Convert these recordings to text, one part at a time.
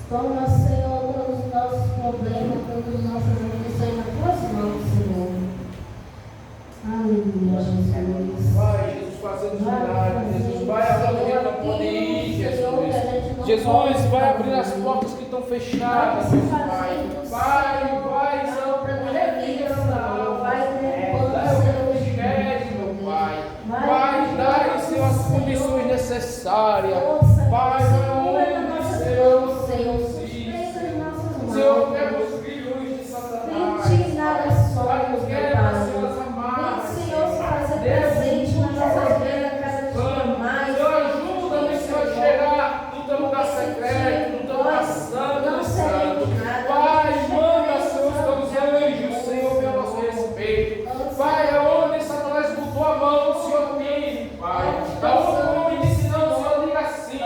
Toma, Senhor, todos os nossos problemas, todas as nossas aflições nas tuas mãos, Senhor. Aleluia, Jesus. Vai, Jesus, fazendo os milagres. Jesus, vai abrindo para poder ir, Jesus. Jesus, vai abrir as portas que estão fechadas, meu Pai. Vai, Senhor, revira, não. Dá o privilégio, meu Pai. Vai, dá, Senhor, as condições necessárias. Pai, Senhor, pega os filhos de Satanás. Pai, nos quebra, Senhor, as amarras. Senhor, se fazer presente na nossa vida cada dia mais. Senhor, ajuda-me, Senhor, a chegar no teu lugar secreto, no teu lugar santo, Santo. Pai, manda, Senhor, os teus anjos, Senhor, pelo nosso respeito. Pai, aonde Satanás botou a mão, Senhor, mire, Pai. Aonde o homem disse não, Senhor, diga sim.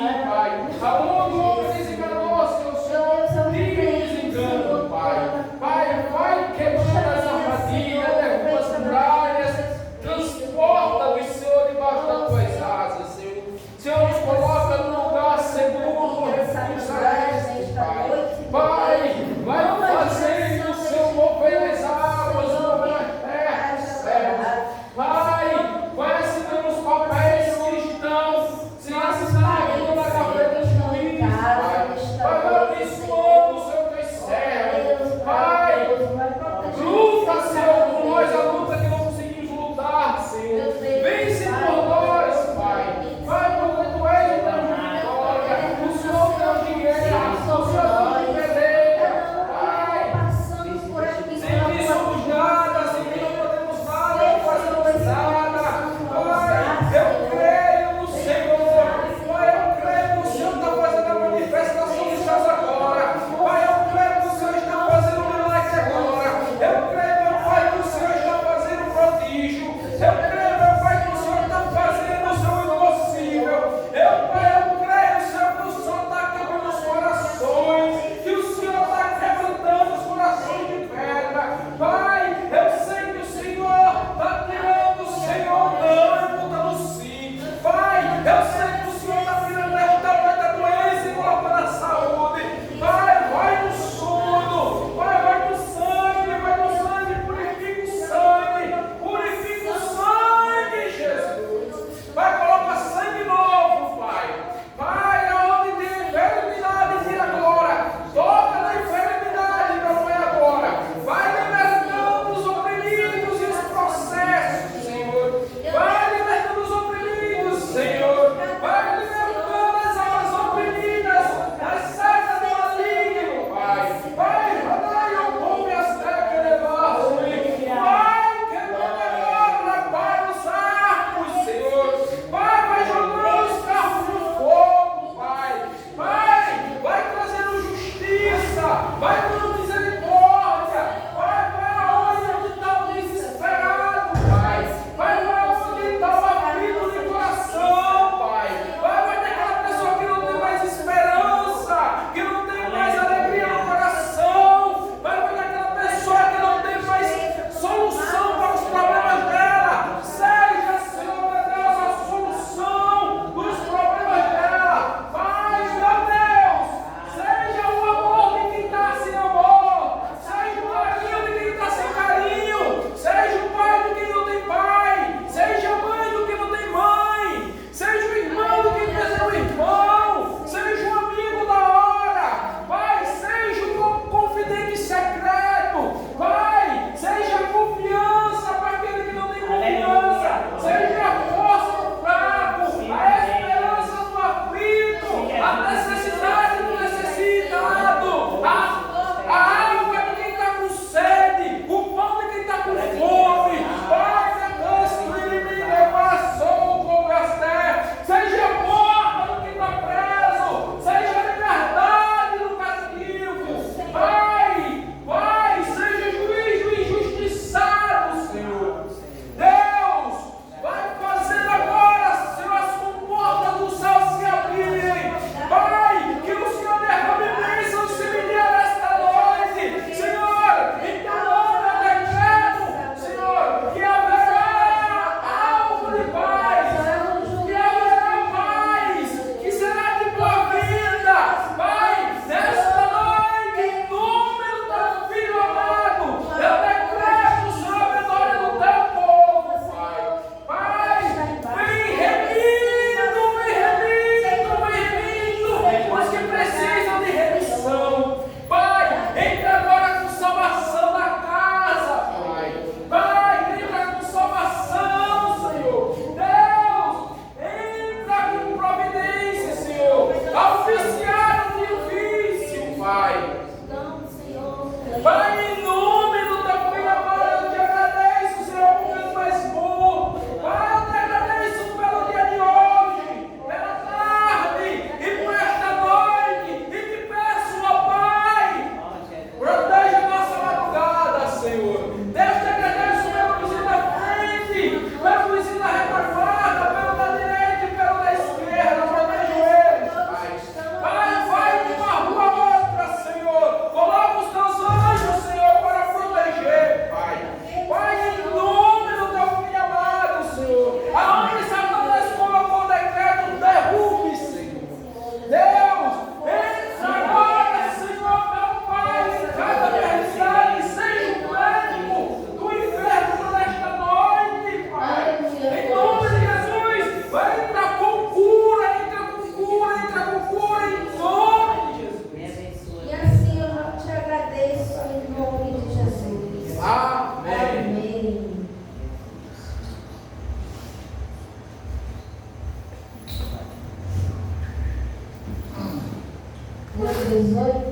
18.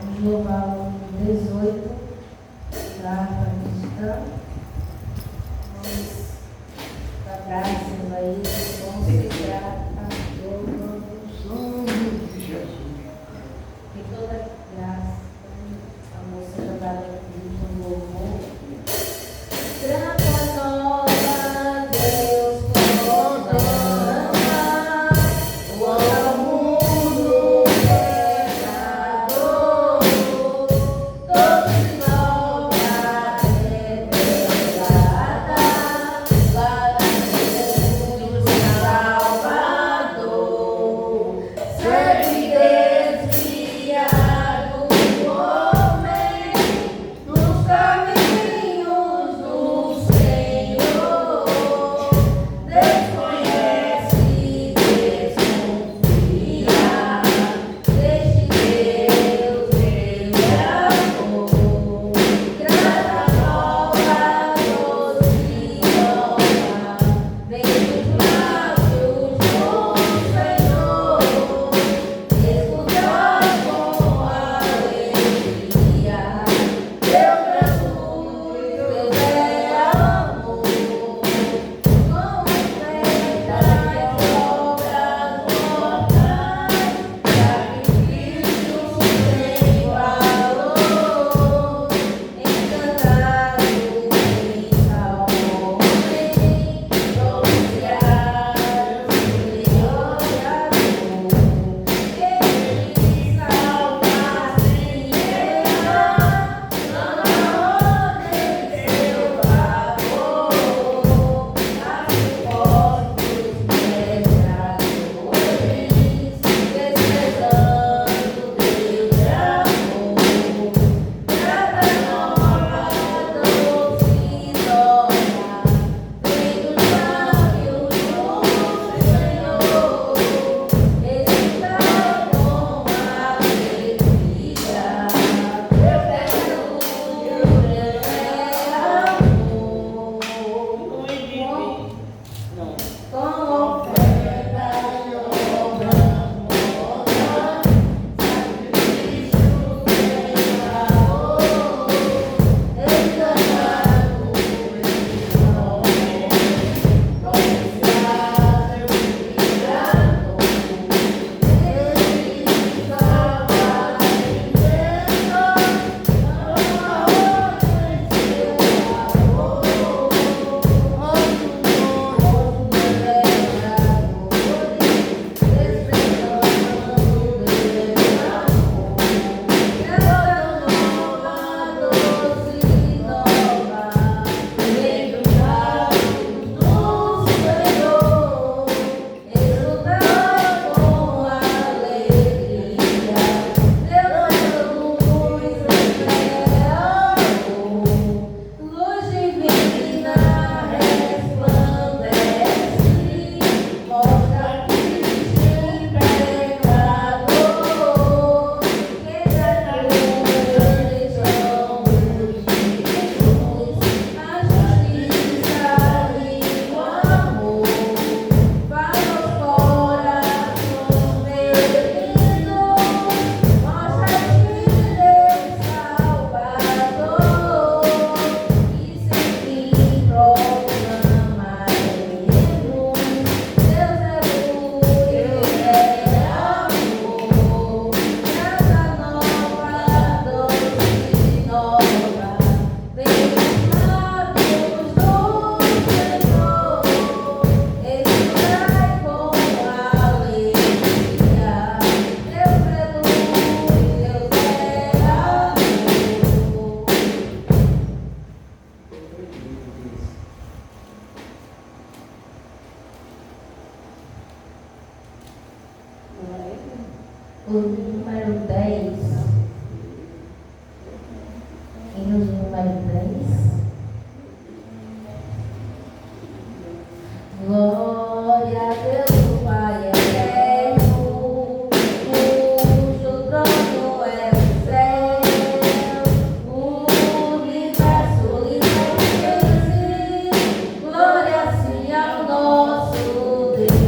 Vamos louvar o 18 para meditar. Vamos dar graças a Ele, consagrar a todos. Que toda graça, amor seja dada a Deus no louvor. Graça nova, Deus coronada, o mundo pecador, todos nós revelada, para Jesus Salvador, sempre desviado o homem nos caminhos do Senhor, desconhece, desconfia, deixe Deus ele amor, graça nova, doce nova, vem dos lábios do Senhor, escutar com alegria, Deus é luz, Deus é amor, com perfeitas obras mortais, sacrifícios sem valor, encantado em tal homem, pronunciado Senhor e amor, ele salva sem errar, não há ordem em seu favor, assim postos pecadores, desprezando Deus de amor, graça nova, doce nova, vem dos lábios do Senhor, escutar com alegria, Deus é luz, Deus é amor, com oferta e obra morta, sacrifício sem valor, encantado em nome, pronunciado e grato, ele salva em Deus, não há ordem em seu favor, luz divina resplandece, mostra Cristo em pecador, que grandes são os Jesus, a justiça e o amor, faz os corações perdidos, mostra Deus Salvador, e sem fim proclama Jesus, Deus é luz, Deus é amor, graça nova, doce nova, vem dos lábios do Senhor, escutai com alegria, Deus é luz, Deus é amor. O número 10, hino número 10. Glória a Deus, o Pai eterno, cujo trono é o céu, o universo lhe pertence. Glória sim ao nosso Deus.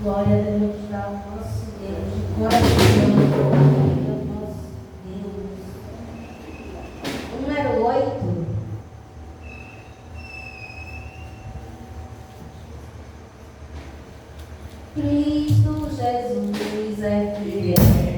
Glória a Deus, dá o nosso Deus, de coração, o nosso Deus. Número 8. Cristo Jesus é fiel.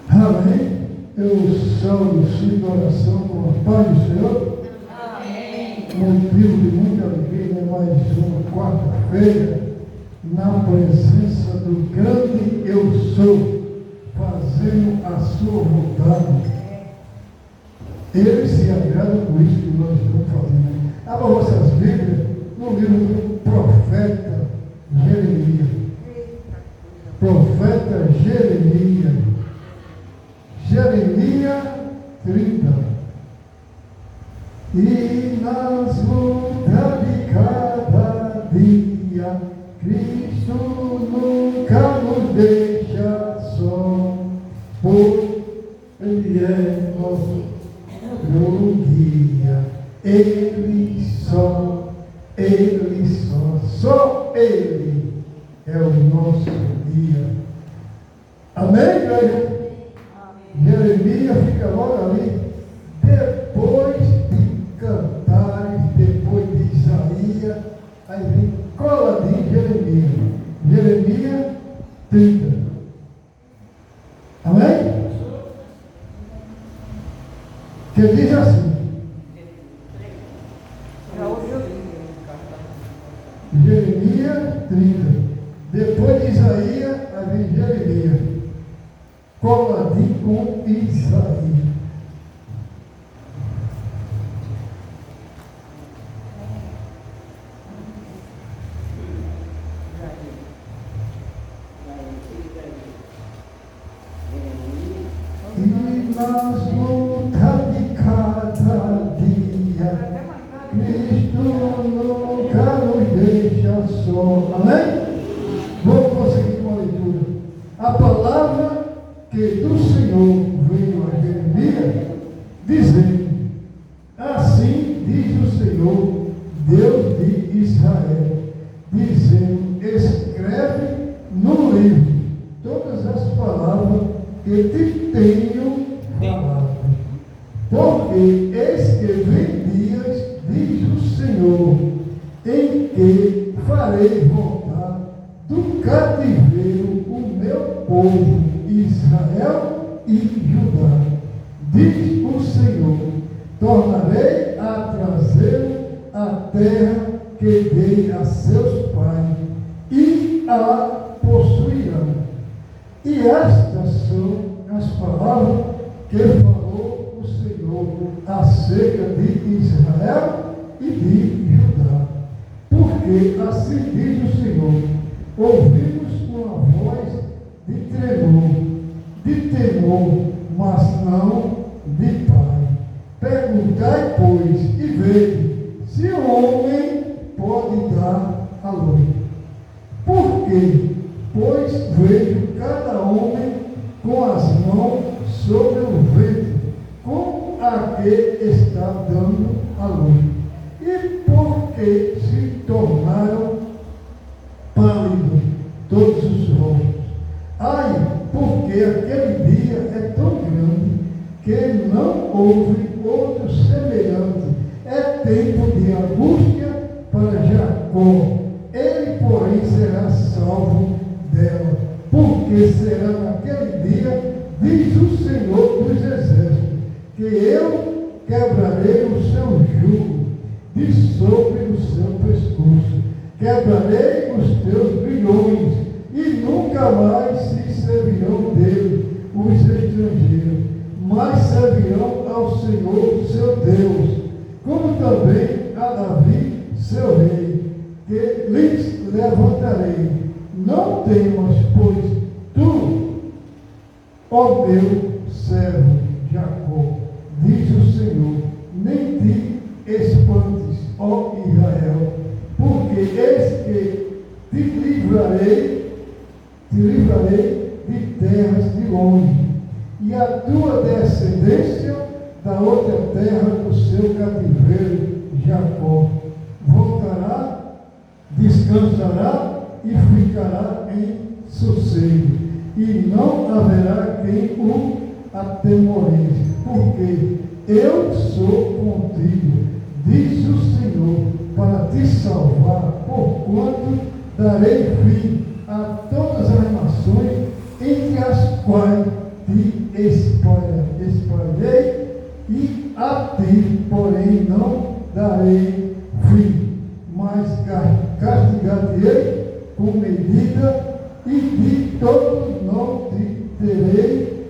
Amém. Eu salvo de oração com a paz do Senhor. Amém. Motivo de muita alegria, mais uma quarta-feira, na presença do grande eu sou, fazendo a sua vontade. Ele se agrada por isso que nós estamos fazendo. Abra vossas Bíblias no livro do profeta Jeremias. Profeta Jeremias. Jeremias 30. E nas lutas de cada dia, Cristo nunca nos deixa só, pois Ele é nosso guia. Ele só, só Ele é o nosso guia. Amém, igreja? Jeremias fica logo ali, depois de Cantares, depois de Isaías, aí vem coladinho Jeremias. Jeremias 30. Amém? Que diz assim, Jeremias 30. Depois de Isaías, aí vem Jeremias, coladinho com Isaías. E nas lutas de cada dia, Cristo nunca nos deixa só. Amém? Vamos prosseguir com a leitura. A palavra que do Senhor veio a Jeremias, dizendo: assim diz o Senhor, Deus de Israel, dizendo: escreve no livro todas as palavras que te tenho falado. Porque eis que vem dias, diz o Senhor, em que farei voltar do cativeiro o meu povo, Israel e Judá. Diz o Senhor: tornarei a trazer a terra que dei a seus pais, e a possuirão. E estas são as palavras que falou o Senhor acerca de Israel e de Judá. Porque assim diz o Senhor: ouvimos uma voz de temor, mas não de paz. Perguntai, pois, e vede, se o homem pode dar a luz. Por quê? Pois vejo cada homem com as mãos sobre o ventre, como a que está dando a luz. E porque se tornaram pálidos todos os rostos. Ai, porque aquele dia é tão grande que não houve outro semelhante. É tempo de angústia para Jacó. Ele, porém, será salvo dela. Porque será naquele dia, diz o Senhor dos Exércitos, que eu quebrarei o seu jugo de sobre o seu pescoço. Quebrarei os teus grilhões, e nunca mais se servirão dele os estrangeiros, mas servirão ao Senhor seu Deus, como também a Davi seu rei, que lhes levantarei. Não temas, pois tu, ó meu servo Jacó, diz o Senhor, nem te espantes, ó Israel, porque eis que te livrarei de terras de longe, e a tua descendência da outra terra do seu cativeiro, Jacó, voltará, descansará e ficará em sossego, e não haverá quem o atemorize, porque eu sou contigo, diz o Senhor, para te salvar, porquanto darei fim a todas as nações entre as quais te espalhei, e a ti, porém, não darei fim, mas castigar-te-ei com medida, e de todos não te terei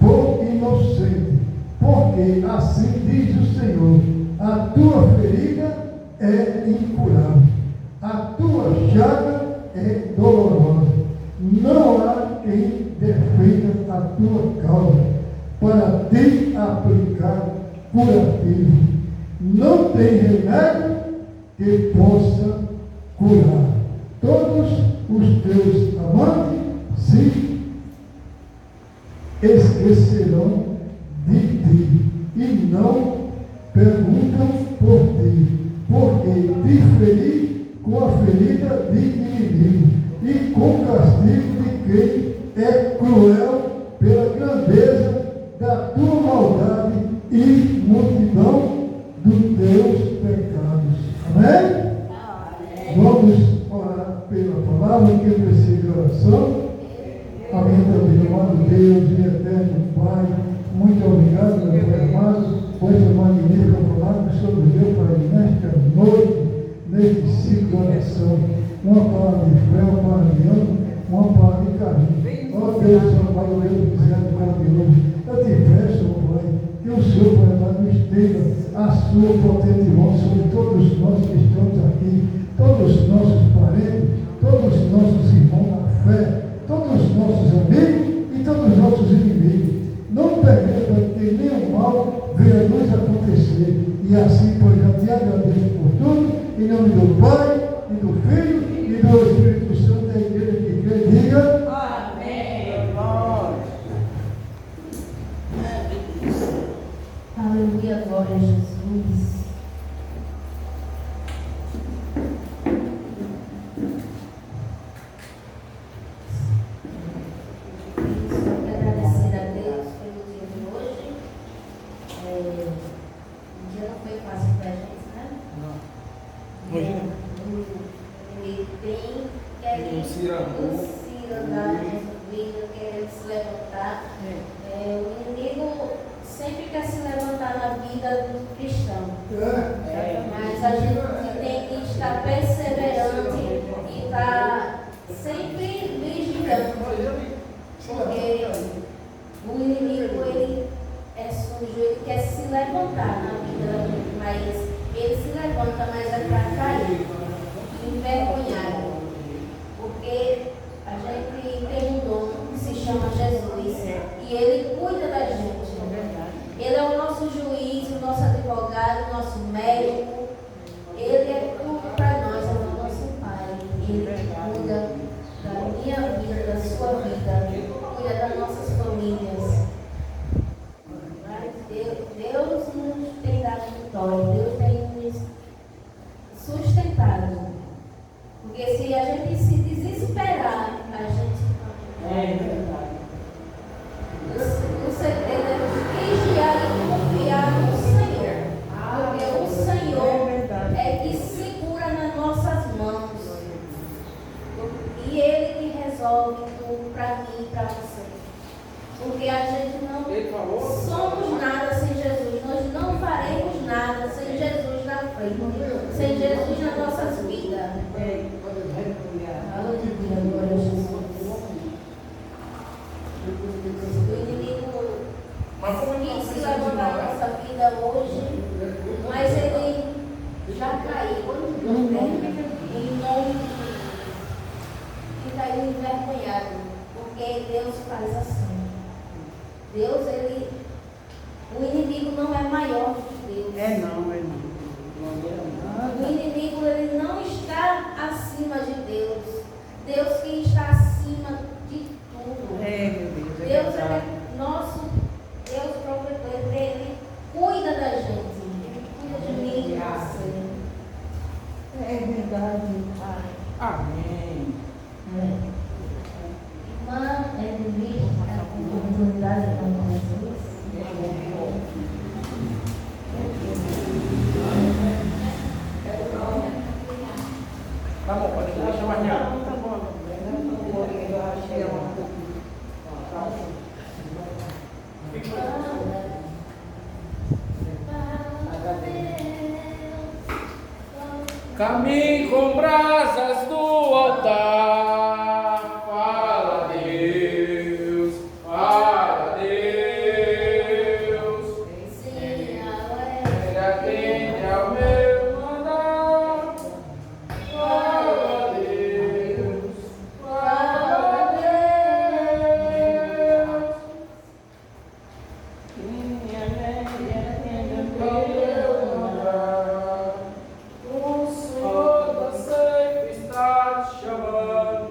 por inocente, porque assim diz o Senhor: a tua ferida é incurável, a tua chaga é dolorosa, não há quem defenda a tua causa para te aplicar curativo, não tem remédio que possa curar. Todos os teus amantes se esquecerão de ti, e ferida de inimigo e com castigo de quem é cruel pela grandeza da tua maldade e multidão dos teus pecados. Amém? Vamos orar pela palavra que precisa de oração. Amém, meu amado Deus e eterno Pai, muito obrigado, meu Pai amado, por essa magnífica palavra que o Senhor nos deu, Pai, nesta noite, neste ciclo de oração. Uma palavra de fé, uma palavra de ânimo, uma palavra de carinho. Ó Deus, Senhor Pai, Deus misericordioso, eu te peço, Pai, que o Senhor, Pai amado, estenda a sua potente mão sobre todos nós que estamos aqui, todos os nossos parentes, todos os nossos irmãos na fé, todos os nossos amigos e todos os nossos inimigos. Não permita que nenhum mal venha nos acontecer. E assim, pois, já te agradeço por tudo, em nome do Pai, e do Filho, e do Espírito Santo, da igreja que crê, diga amém. Aleluia, glória a Jesus. Mas a gente tem que estar perseverante e estar sempre vigiando, porque o inimigo ele é sujo, ele quer se levantar na vida da gente, mas ele se levanta, mas é para cair, envergonhado, porque a gente tem um dono que se chama Jesus e ele cuida da gente. Ele é o nosso juiz, o nosso advogado, o nosso médico. Ele é tudo para nós, é o nosso Pai. Ele cuida da minha vida, da sua vida, cuida das nossas famílias. Mas Deus nos tem dado vitória, Deus tem nos sustentado. Porque se a gente se desesperar, a gente. É verdade. O segredo é vigiar e confiar no Senhor. Porque o Senhor é que segura nas nossas mãos. E Ele que resolve tudo para mim e para você. Porque a gente não somos nada sem Jesus. Nós não faremos nada sem Jesus na frente. Sem Jesus nas nossas vidas. Aleluia, glória a Jesus. O inimigo quis se levantar na nossa vida hoje, mas ele já caiu, né? Em nome de Jesus. E caiu envergonhado, porque Deus faz assim. Deus, o inimigo não é maior do que Deus. É não. O inimigo ele não está acima de Deus. Deus que está acima de tudo. Meu Deus. Deus é nosso Deus provedor, Ele cuida da gente, Ele cuida de mim e de você. É verdade, Pai. Amém. Irmã, Edmir, a oportunidade de falar com Jesus. Tá bom, pode deixar mais rápido. Tá bom. Eu acho que é uma. Caminhe com brasas do altar. Fala, Deus. Fala, Deus. Ele atende ao meu mandar. Fala, Deus. Fala, Deus. O Senhor da sempre está te chamando.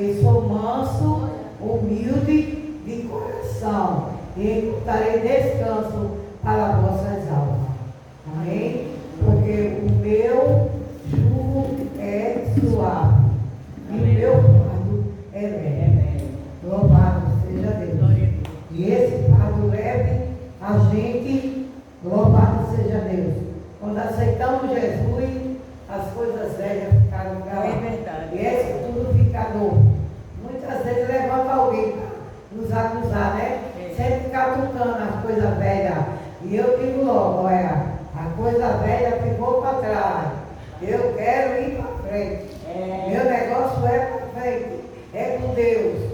Eu sou manso, humilde de coração, e darei descanso para vossas almas. Amém? Porque o meu jugo é suave e o meu fardo é leve. Louvado seja Deus. E esse fardo leve, a gente, louvado seja Deus. Quando aceitamos Jesus, as coisas velhas ficaram para lá. É verdade. E esse tudo fica novo. Muitas vezes levanta alguém para nos acusar, né? Sempre catucando as coisas velhas. E eu digo logo, olha, a coisa velha ficou para trás. Eu quero ir para frente. Meu negócio é para frente. É com Deus.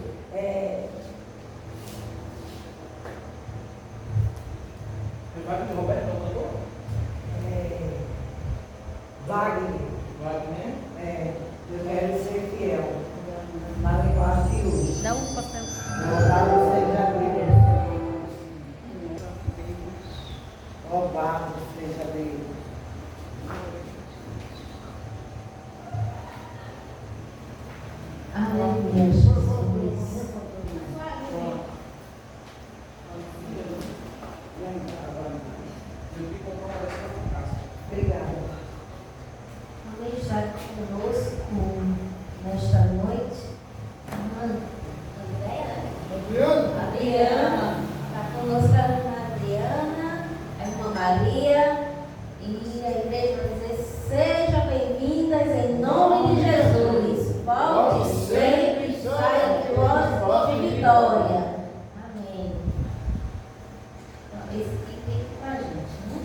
Roberto, cantor? Wagner. Eu quero ser fiel. Na linguagem de hoje. Dá um papel. Louvado seja Deus. Louvado seja Deus. Aleluia, Jesus. Obrigada. Amém. Está conosco nesta noite. Irmã Adriana. Está conosco a irmã Adriana, a irmã Maria. E a igreja vai dizer: sejam bem-vindas em nome de Jesus. Volte sempre, saia de nós de vitória. Amém. Então, esse aqui tem com a gente, né?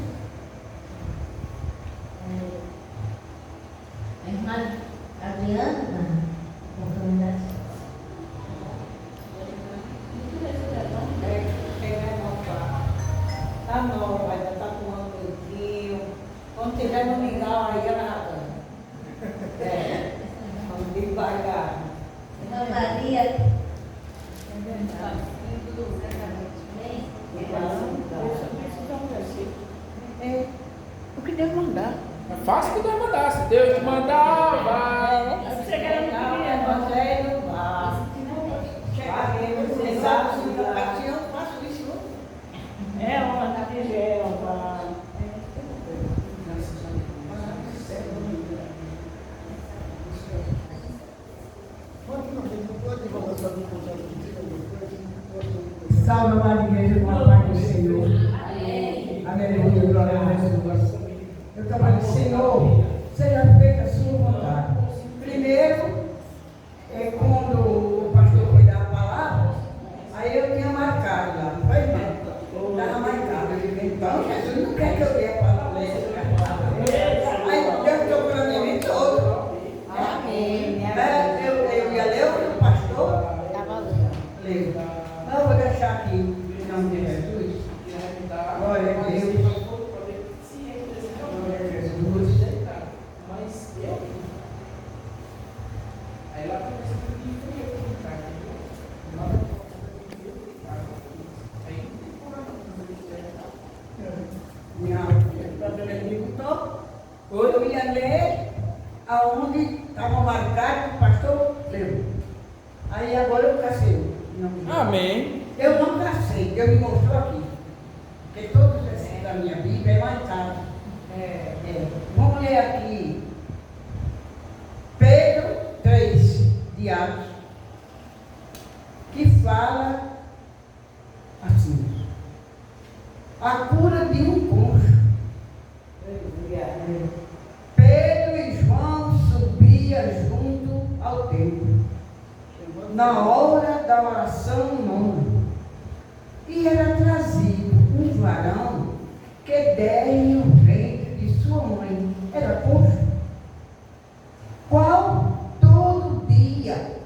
A irmã Adriana, oportunidade. Tá nova, ainda tá tomando leitinho. Quando tiver no mingau, aí ela já ganha. Vamos devagar. Irmã Maria. O que Deus mandar. É fácil que Deus mandar. Se Deus te mandar, vai. Evangelho, vá. Você sabe que eu faço isso. É uma tigela. Salve, amada igreja, com a paz do Senhor. Amém. Aleluia, glória a Deus. Eu estava dizendo, Senhor, seja feita a sua vontade. Primeiro, quando o pastor foi dar a palavra, aí eu tinha marcado lá, não foi, irmão? Estava marcado. Eu digo, então, Jesus não quer que eu dê a palavra. Aí Deus tocou na minha mente todo. Amém. Eu ia ler o pastor. Leu. Eu vou deixar aqui, em nome de Jesus. Glória a Deus. Glória a Jesus. Mas eu. Aí lá tem esse Minha pastora perguntou. Eu ia ler aonde estava marcado o pastor leu. Aí agora eu cacei. Amém. Eu não cacei, Deus me mostrou aqui. Porque todos os versículos da minha Bíblia é marcado. Vamos ler aqui. Pedro 3, de Atos, que fala assim: a cura de um coxo. Pedro e João subiam junto ao templo, na hora da oração nona, e era trazido um varão que desde o ventre de sua mãe era coxo, qual todo dia,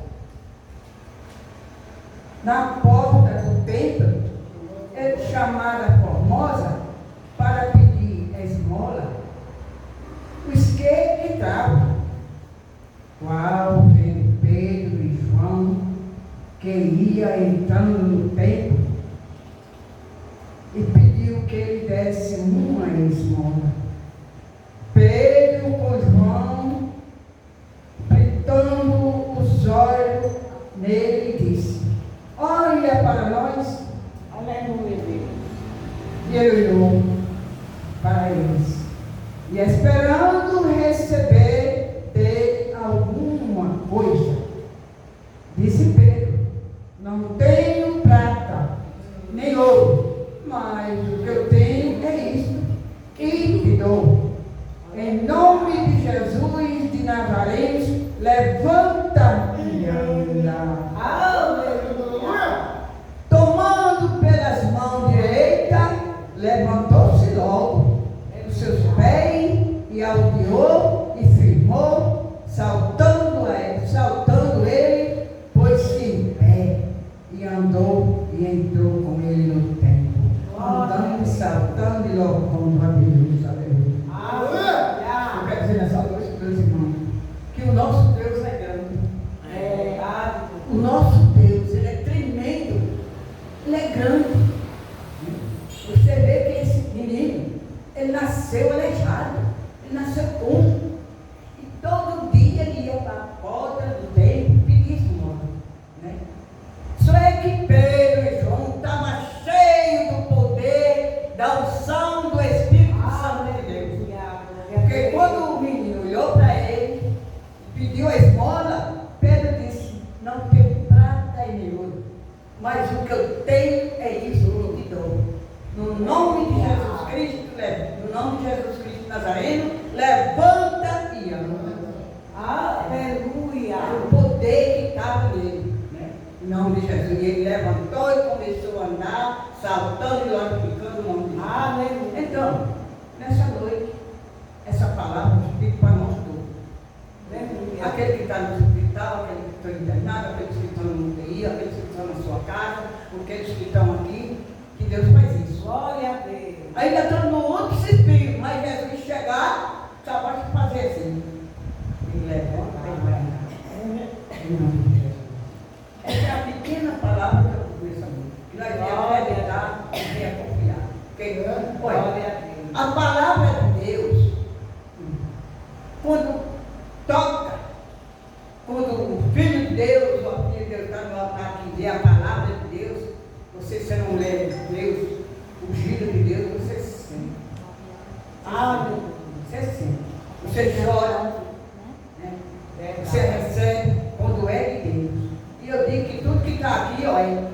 na porta do templo, ele chamara Formosa para pedir esmola, os que entravam, qual vendo Pedro e João, que ia entrando no templo, e pediu que ele desse uma esmola. Pedro com João, fitando os olhos nele e disse: olha para nós. Aleluia, Deus. E ele olhou para eles, e esperando receber dele alguma coisa, disse Pedro: não tenho prata, nem ouro, mas o que eu tenho é isto, e te dou. Em nome de Jesus de Nazaré, levanta e anda. Aleluia! Tomando pelas mãos direitas, levantou-se logo dos seus pés e alteou e firmou, saltando ele, pôs-se em pé e andou e entrou com ele no templo, andando e saltando e louvando a Deus. Aleluia! Eu quero dizer nessa noite, meus irmãos, que o nosso Deus é grande. O nosso Deus, ele é tremendo. Ele é grande. Você vê que esse menino, ele nasceu aleijado. Ele nasceu como? E todo dia ele ia para a porta do templo pedir esmola. Né? Só é que Pedro e João estavam cheios do poder, da unção do Espírito Santo de Deus. Porque quando o menino olhou para ele e pediu a esmola, Pedro disse: não tenho prata e nem ouro, mas o que eu tenho é isso que te dou. No nome de Jesus Cristo, no nome de Jesus Cristo Nazareno, levanta e anda. Aleluia! O poder que estava nele, né? Em nome de Jesus. E ele levantou e começou a andar, saltando e glorificando o nome de Deus. Aleluia! Então, nessa noite, essa palavra fica para nós todos. Aquele que está no hospital, aquele que está internado, aqueles que estão no UTI, aqueles que estão na sua casa, aqueles que estão aqui, que Deus faz isso. Glória a Deus. Ainda estão no outro espírito, mas Jesus chegar, só pode fazer assim. Ele levanta e vai andar. Em nome de Jesus. Essa é a pequena palavra que eu vou essa noite. Que nós devemos acreditar e devemos confiar. Olha, a palavra de Deus, quando toca, quando o Filho de Deus, ou a Filha de Deus está no altar que vê a palavra de Deus, você não lê Deus, o giro de Deus, você sente. Você sente. Você chora, né? Você recebe quando é de Deus. E eu digo que tudo que está aqui, olha,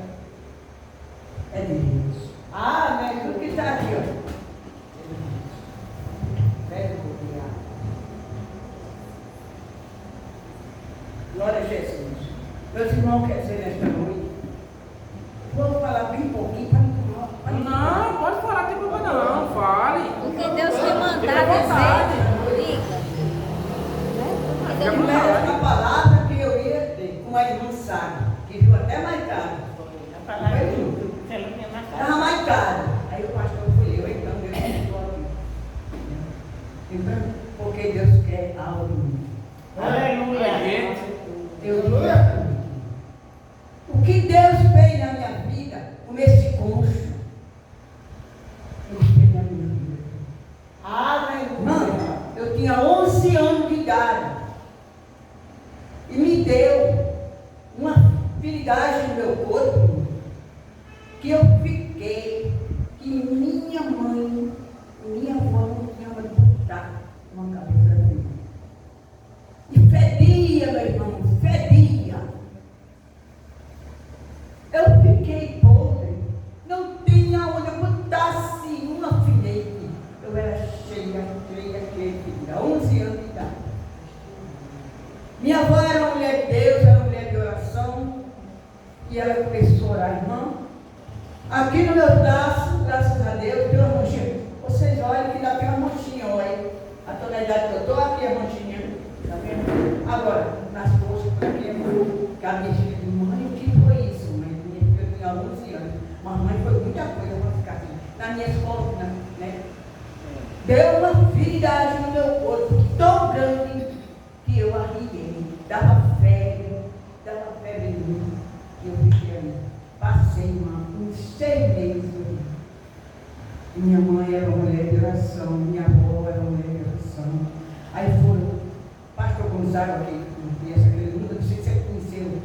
é de Deus. Amém. Tudo que está aqui, olha. Glória a Jesus. Meus irmãos, quer dizer, nesta noite, vou falar bem pouquinho para não, pode falar, tem problema não, fale. O que Deus te mandar dizer, diga. Era a palavra que eu ia ter com a irmã Sara, que viu até mais tarde. A palavra que ela tinha na casa. Estava mais tarde. Aí o pastor fui eu, então Deus me estou aqui. Então, porque Deus quer algo. Aleluia. Deus quer. O que Deus fez na minha vida, com esse cônjuge, Deus fez na minha vida. Aleluia. Eu tinha 11 anos de idade. E me deu uma virilidade no meu corpo, que eu fiquei, que minha mãe, minha avó não tinha mais botar uma cabeça dele. E fedia, meu irmão, fedia. Eu fiquei podre, não tinha onde eu botasse um alfinete. Eu era cheia, 11 anos de idade. Minha avó era uma mulher de Deus, era uma mulher de oração, e ela começou a orar, irmã. Aqui no meu braço, graças a Deus, tem uma manchinha. Vocês olhem que ainda tem uma manchinha, olha. A tonalidade que eu estou, aqui é a manchinha. Tá vendo? Agora, nas costas, por aqui é a a minha filha disse: mãe, o que foi isso? Mãe, minha filha tinha 11 anos. Mas mãe, foi muita coisa para ficar assim. Na minha escola, né? Deu uma virilidade no meu corpo tão grande que eu arriei. Dava febre em mim. E eu fiquei ali. Passei, irmã, uns 6 meses. Minha mãe era uma mulher de oração, minha avó era uma mulher de oração. Aí foi o pastor Gonzaga, que conhece aquele mundo, não sei se você conheceu,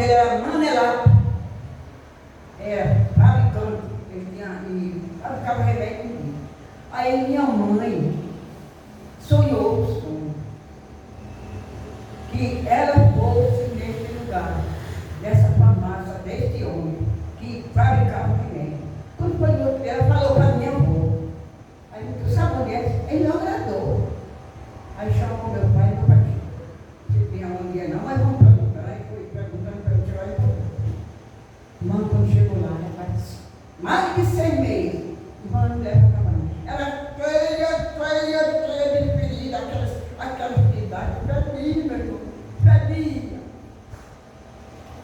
dele era Manelato. Era fabricante. Ele tinha, e fabricava remédio comigo. Aí minha mãe sonhou o sonho. Que ela fosse nesse lugar, nessa farmácia deste homem, que fabricava remédio. Quando foi no outro dia, ela falou para minha avó. Aí tu sabe onde é? Ele não agradou. Aí chamou meu pai e meu pai. Você tem aonde é não, mas vamos perguntar. Aí foi perguntando para eu tirar e voltar. Mano, quando chegou lá, rapaz, mais de 100 meses, mano, leva para mim. Ela feia de ferida, aquelas idades, fedinha, meu irmão, fedinha.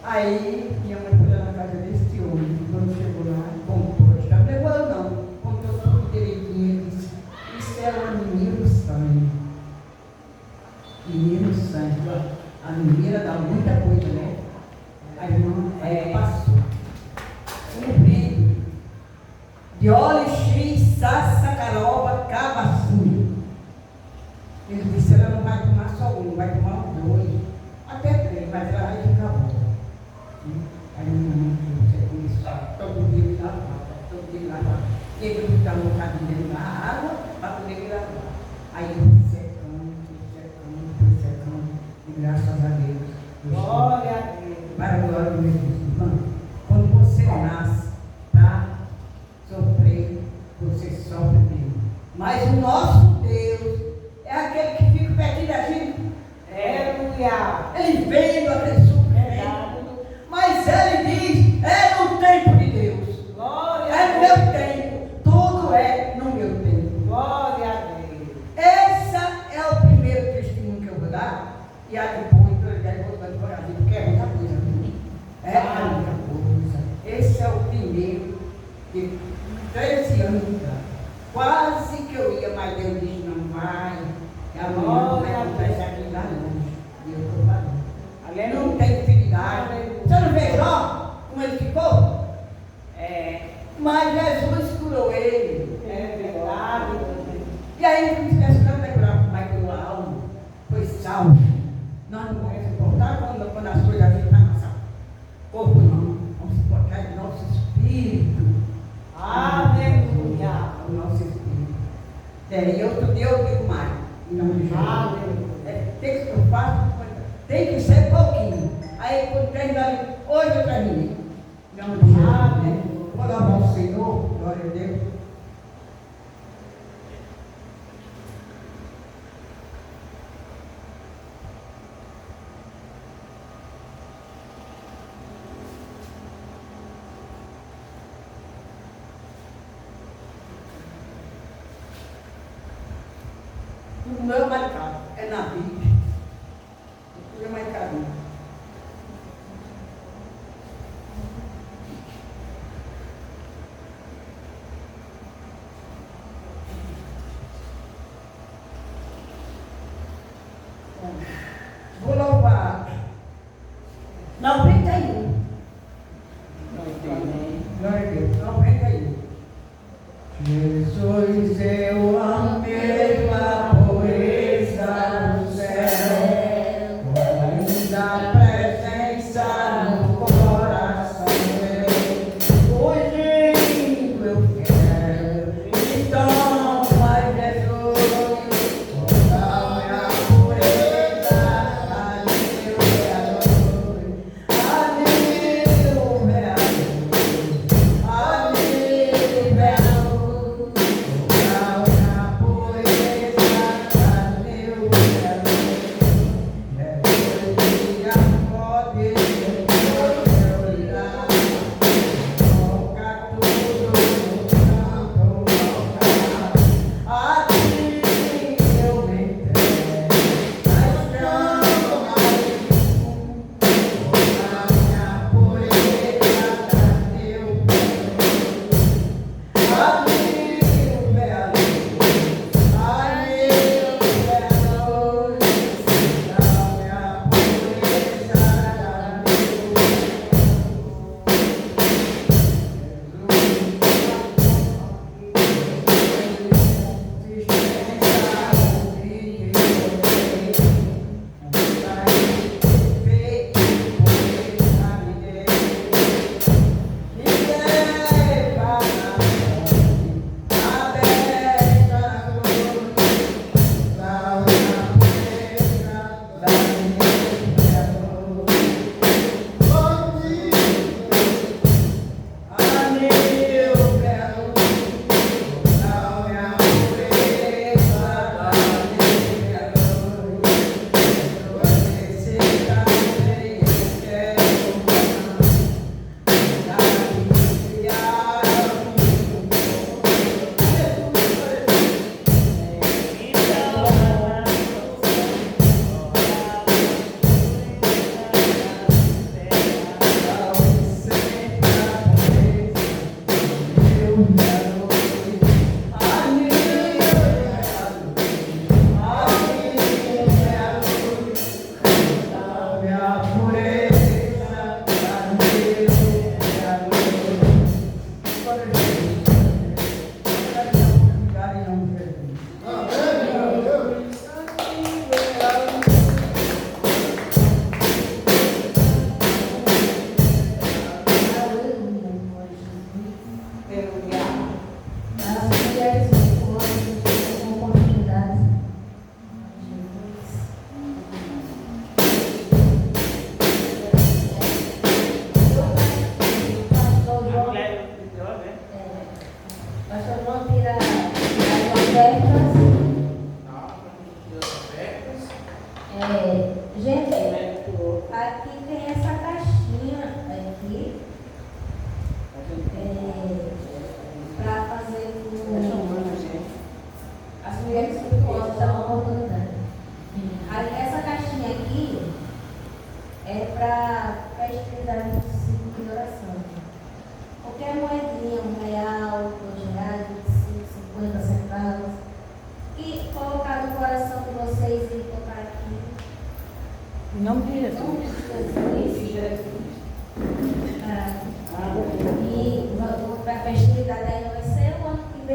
Aí, minha mãe foi lá na casa desse homem, quando chegou lá, contou, não levou não, contou tudo direitinho, disse, isso é uma menina do sangue. Menina do sangue. A menina dá muita coisa, né? A irmã passou. Um vidro de óleo X, sacaroba, cabaçu. Ele disse, ela não vai tomar só um, vai tomar dois, até 3, mas ela vai ficar boa. Aí minha mãe disse, isso, todo dia me lavar, todo dia me lavar. Ele botar um bocadinho dentro da água para poder me lavar. Aí eu fui secando, e graças a Deus. Glória a Deus. Para a glória do meu Deus. Irmão, quando você nasce, tá? Sofrer, você sofre mesmo. Mas o nosso Deus é aquele que fica pertinho da gente. Aleluia. Ele vem do aquele sofrimento. Mas ele diz, é no tempo de Deus. Glória É a no Deus. meu tempo. Tudo é no meu tempo. Glória a Deus. Esse é o primeiro testemunho que eu vou dar. E aí depois eu vou dar porque é muita coisa. É muita coisa. Esse é o primeiro de 13 anos de idade. Quase que eu ia, mas Deus disse, não vai. E amanhã vai acontecer aqui lá longe. E eu estou falando. Aleluia. Não tem filidade. Você não vê Jó? Como ele ficou? Mas Jesus curou ele. É verdade. E aí, não esquece não de curar, mas curou a alma. Foi salvo. Nós não vamos se importar quando as coisas ficam na nossa corpo, não. Vamos se importar do nosso espírito. Aleluia. O nosso espírito. E outro dia eu digo mais. Em nome de Jesus. Aleluia. Tem que eu faço, tem que ser pouquinho. Aí quando terminar, hoje eu terminei. Em nome de Jesus. Aleluia. Vou dar a mão ao Senhor, glória a Deus. O meu é marcado, é na Bíblia. O meu é marcado. Vou louvar. 91. Glória a Deus. 91. Jesus, eu amei a pureza do céu, da presença no coração meu. Hoje eu quero, então, mas Jesus, toda minha pureza, aleluia, aleluia, aleluia.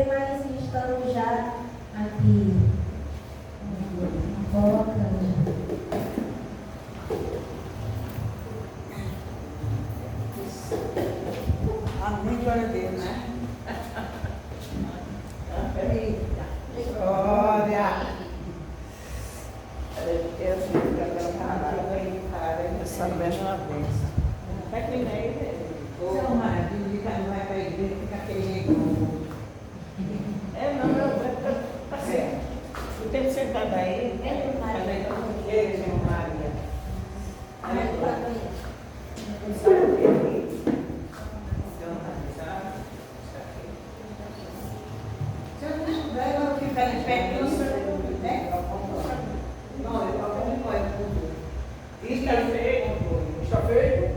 mas estamos já aqui. Coloca. Amém, glória a Deus. Glória. Eu sei que eu sabendo uma vez. Vai primeiro. Seu marido de não vai para a igreja, fica aquele negócio. Não, tá certo. O tempo sentado aí, Entra, Maria. ele, irmão Maria. Amém, glória a Deus. Se eu não estiver, eu vou ficar de pé, eu não sei, né? Não, eu não pode. Está feio. Está feio?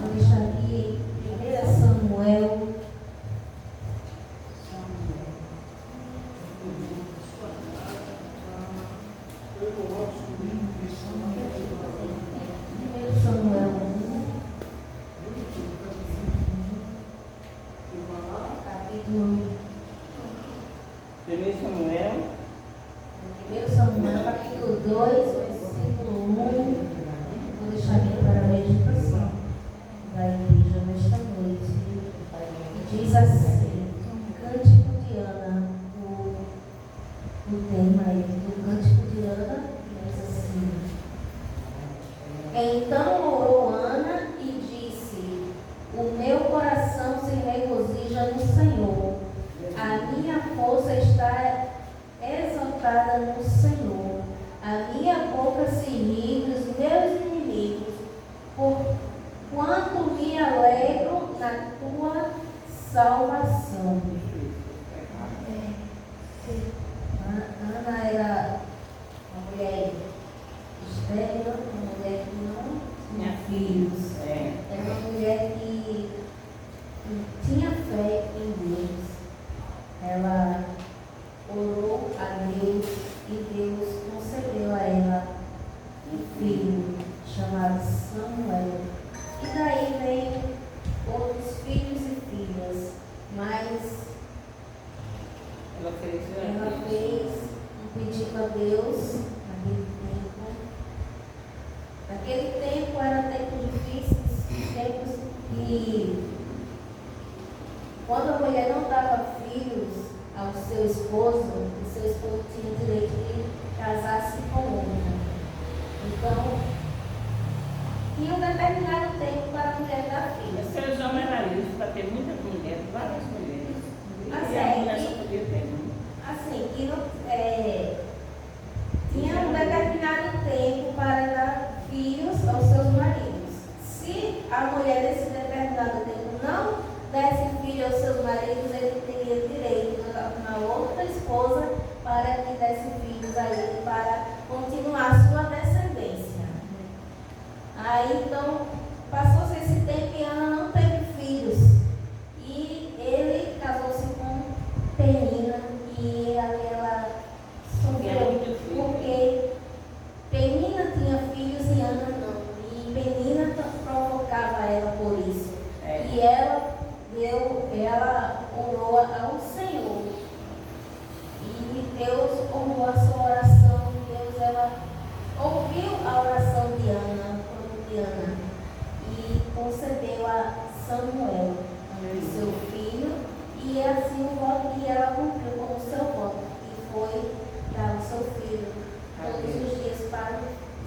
Vou deixar aqui 1 Samuel. Samuel 1, capítulo 1 Samuel, capítulo 2, versículo 1. Vou deixar aqui para a meditação da igreja nesta noite. Diz assim: Cântico de Ana, o tema aí do Cântico de Ana diz assim: Então orou Ana e disse: O meu coração se regozija no Senhor, a minha força está exaltada no Senhor, a minha boca se ri dos meus inimigos, por quanto me alegro na tua salvação. Ana era uma mulher estéril, uma mulher que não tinha filhos. Era uma mulher que tinha fé em Deus. Ela orou a Deus e Deus concedeu a ela um filho chamado Samuel. E daí veio outros filhos e filhas, mas ela fez um pedido a Deus naquele tempo. Naquele tempo eram tempos difíceis, tempos que, quando a mulher não dava filhos ao seu esposo, o seu esposo tinha o direito de casar-se com outra. Então, tinha um determinado tempo para a mulher dar filhos. Seus homens eram isso, para ter muitas mulheres, várias mulheres. Assim, E a mulher só podia ter uma. Assim, que tinha um determinado tempo para dar filhos aos seus maridos. Se a mulher nesse determinado tempo não desse filho aos seus maridos, ele teria direito na outra esposa para que desse filhos a ele, para continuar a sua descendência. Aí então passou-se esse tempo e Ana não teve filhos. E ele casou-se com Penina e ela sofreu porque Penina tinha filhos e Ana não. E Penina provocava ela por isso. E ela orou ao Senhor. E Deus honrou a sua oração. Ela ouviu a oração de Ana, e concedeu a Samuel, seu filho, e assim o voto, e ela cumpriu com o seu voto, e foi dar o seu filho todos os dias para o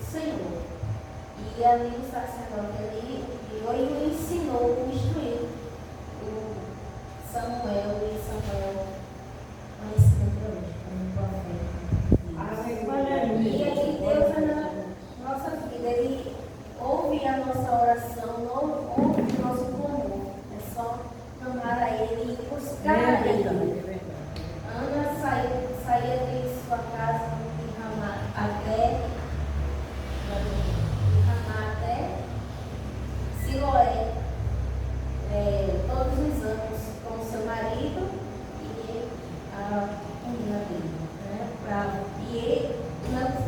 Senhor. E ali o sacerdote ali virou e o ensinou, o instruiu o Samuel, e Samuel conhecido até hoje como profeta. E aí Deus é na nossa vida, Ele ouve a nossa oração, ouve o nosso clamor. É só clamar a Ele e buscar a Ele. Ana saía de sua casa de Ramá até Siloé, todos os anos com seu marido e a menina dele. Né? E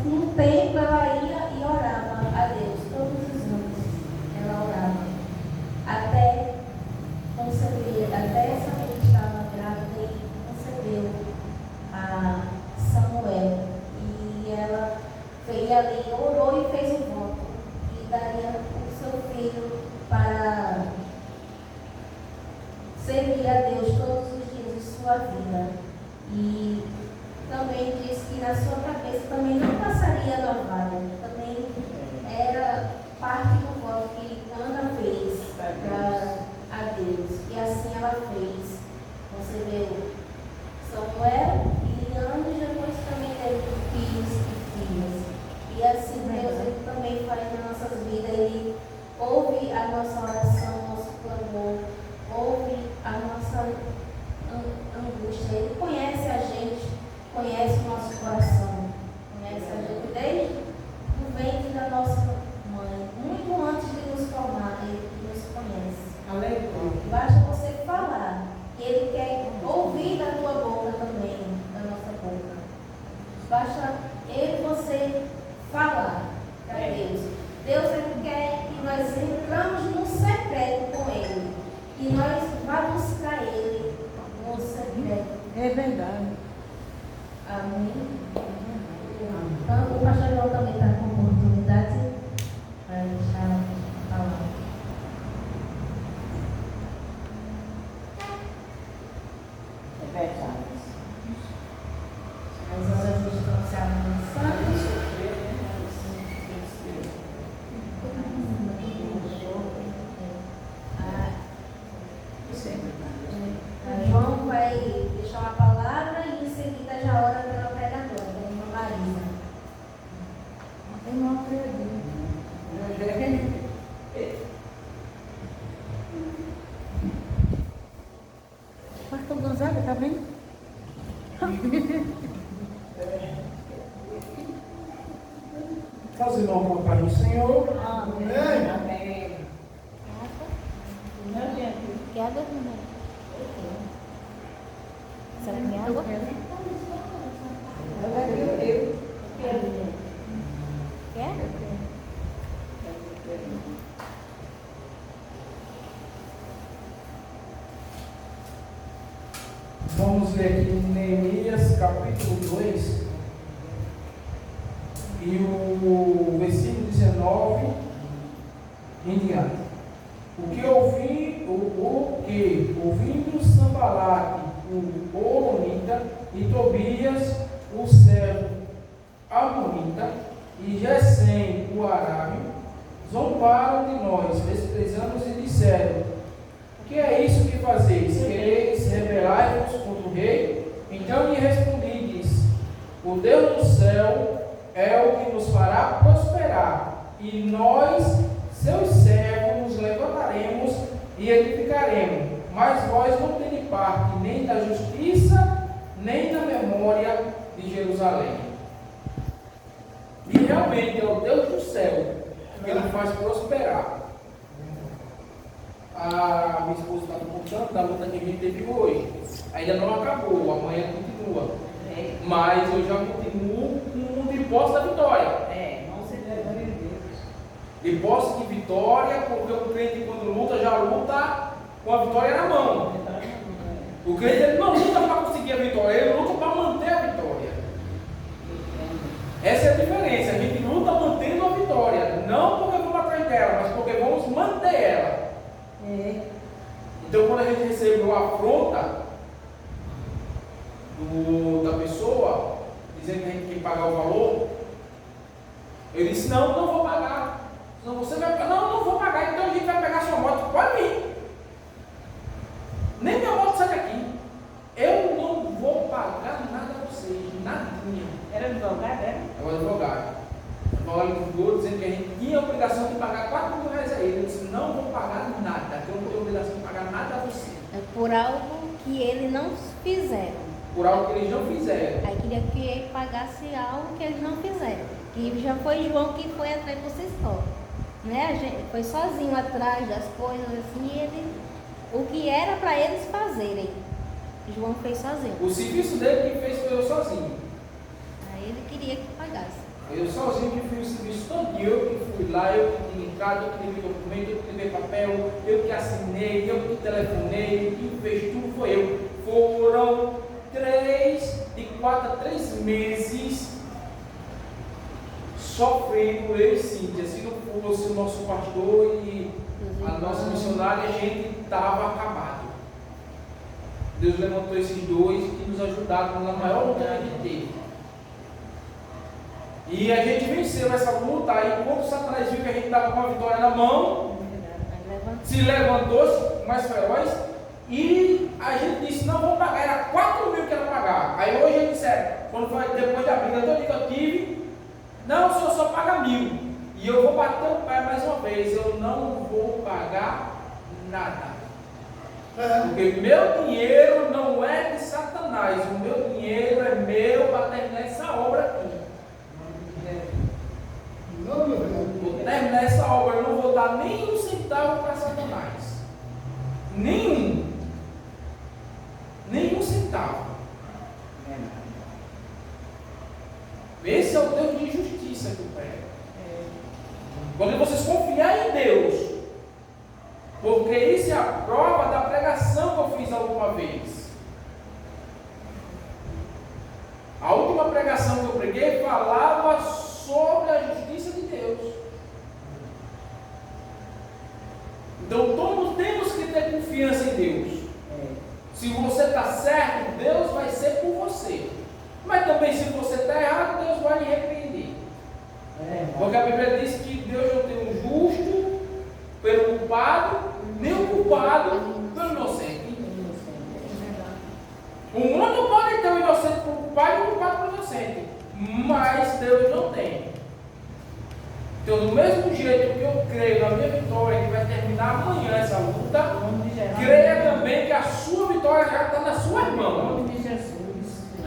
num tempo ela ia e orava a Deus, todos os anos ela orava, até conceber, até essa que estava grávida e concebeu a Samuel. E ela veio ali, orou e fez um voto que daria o seu filho para servir a Deus todos os dias de sua vida. E também disse que na sua cabeça também não passaria navalha, também era parte do voto que Ana fez para a Deus. E assim ela fez, concebeu Samuel e anos depois também teve filhos e filhas. E assim Deus Ele também faz nas nossas vidas, Ele ouve a nossa oração, nosso clamor, ouve a nossa angústia. Ele conhece a gente, conhece o nosso coração, conhece a gente desde o ventre da nossa mãe, muito antes de nos formar, Ele nos conhece. Aleluia. Basta você falar, Ele quer ouvir da tua boca também, da nossa boca. Basta você falar para Deus. Deus Ele quer que nós entramos no secreto com Ele, que nós vamos buscar Ele no secreto. É verdade. Amém? Então, o pastor João também está com oportunidade para deixar falar. É verdade. As horas estão se avançando. João vai deixar uma palavra e em seguida já ora pela pregadora, a irmã Marisa. Eu não acredito. Pastor Gonzaga, tá vendo? Faz irmão com a paz do Senhor. Amém. Amém. Não, gente. Quer água, irmã? Será que é água? Quer? Vamos ler aqui em Neemias capítulo 2 e o versículo 19 em diante. Ouvindo Sanbalate, o Horonita, e Tobias, o servo Amonita, e Gesem, o arábio, zombaram de nós, desprezamos e disseram: o que é isso que fazeis? Quereis rebelar-vos contra o rei? Então lhe respondi, disse: o Deus do céu é o que nos fará prosperar, e nós, seus servos, nos levantaremos e edificaremos, mas vós não tendes parte nem da justiça, nem da memória de Jerusalém. E realmente é o Deus do céu que nos faz prosperar. A minha esposa estava contando da luta que a gente teve hoje. Ainda não acabou, amanhã continua. Mas eu já continuo com de posse da vitória. Não se levante em Deus. De posse de vitória, porque o crente quando luta, já luta com a vitória na mão. O crente ele não luta para conseguir a vitória, ele luta para manter a vitória. Essa é a diferença, a gente luta mantendo a vitória, não porque vamos atrás dela, mas porque vamos manter ela. Então quando a gente recebe uma afronta da pessoa, dizendo que a gente tem que pagar o valor, eu disse: não vou pagar. Não, você vai pagar. Não, não vou pagar, então a gente vai pegar sua moto. Pode vir. Nem minha moto sai daqui. Eu não vou pagar nada a vocês, nadinha. Era advogado, era? É o advogado. O advogado ligou dizendo que a gente tinha a obrigação de pagar 4 mil reais a ele. Eu disse, não vou pagar nada, que eu não tenho obrigação de pagar nada a você. É por algo que eles não fizeram. Por algo que eles não fizeram. Aí queria que ele pagasse algo que eles não fizeram. E já foi João que foi atrás de vocês só. Né? A gente foi sozinho atrás das coisas assim, e ele, o que era para eles fazerem, João fez sozinho. O serviço dele que fez foi eu sozinho. Aí ele queria que pagasse. Eu sozinho que fiz o serviço todo. Eu que fui lá, eu que tinha entrado, eu que levei documento, eu que levei papel, eu que assinei, eu que telefonei, quem fez tudo foi eu. Foram 3 meses sofrendo eu e Cíntia. Se não fosse o nosso pastor e a nossa missionária, a gente estava acabado. Deus levantou esses dois que nos ajudaram na maior luta que a gente teve. E a gente venceu essa luta. Aí quando Satanás viu que a gente estava com a vitória na mão, se levantou mais feroz. E a gente disse, não vamos pagar, era 4 mil que era pagar. Aí hoje eles disseram, quando foi depois da briga toda que eu tive, não, o senhor só paga 1.000. E eu vou bater o pé mais uma vez, eu não vou pagar nada. Porque meu dinheiro não é de Satanás, o meu dinheiro é meu para terminar essa obra aqui. Vou terminar essa obra, eu não vou dar nem um centavo para Satanás. Nenhum centavo. Esse é o Deus de justiça que eu prego. Quando vocês confiarem em Deus, porque isso é a prova da pregação que eu fiz alguma vez. A última pregação que eu preguei falava sobre a justiça de Deus. Então todos temos que ter confiança em Deus. Se você está certo, Deus vai ser por você. Mas também se você está errado, Deus vai lhe repreender. Porque a Bíblia diz que Deus não tem um justo pelo culpado, nem o culpado pelo inocente. O mundo pode ter o inocente por culpado e o culpado por inocente. Mas Deus não tem. Então, do mesmo jeito que eu creio na minha vitória, que vai terminar amanhã essa luta, creia também que a sua vitória já está nas suas mãos.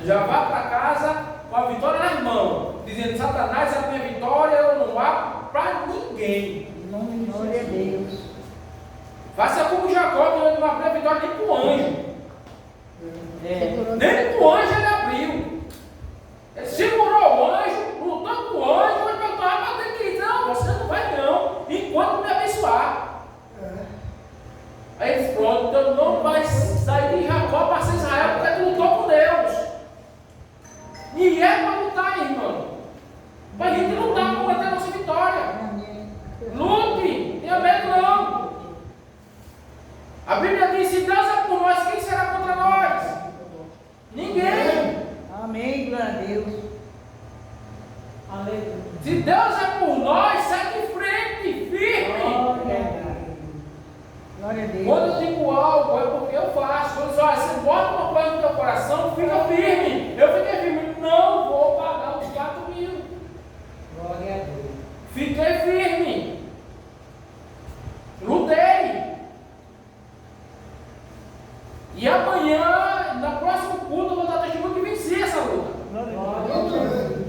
Já vá para casa com a vitória nas mãos, dizendo, Satanás, a minha vitória eu não abro para ninguém. Glória a Deus. Faça como Jacó, que não abriu a vitória nem para o anjo. Nem para o anjo ele abriu. Ele segurou o anjo, lutou com o anjo, mas perguntou, mas tem que ir. Não, você não vai não, enquanto me abençoar. Aí ele disse, pronto, então não vai sair de Jacó para ser Israel, porque tu lutou com Deus. E é para lutar, irmão. Para a gente lutar para manter a nossa vitória. Lute, tenha medo não. A Bíblia diz, se Deus é por nós, quem será contra nós? Ninguém. Amém, glória a Deus. Aleluia. Se Deus é por nós, sai de frente, firme. Glória a Deus. Quando eu digo algo, é porque eu faço. Quando eu digo, você bota uma coisa no teu coração, fica firme. Eu fiquei firme. Não vou pagar os 4 mil. Glória a Deus. Fiquei firme. Lutei. E amanhã, na próxima culto, eu vou dar testemunho que venci essa luta. Glória a Deus.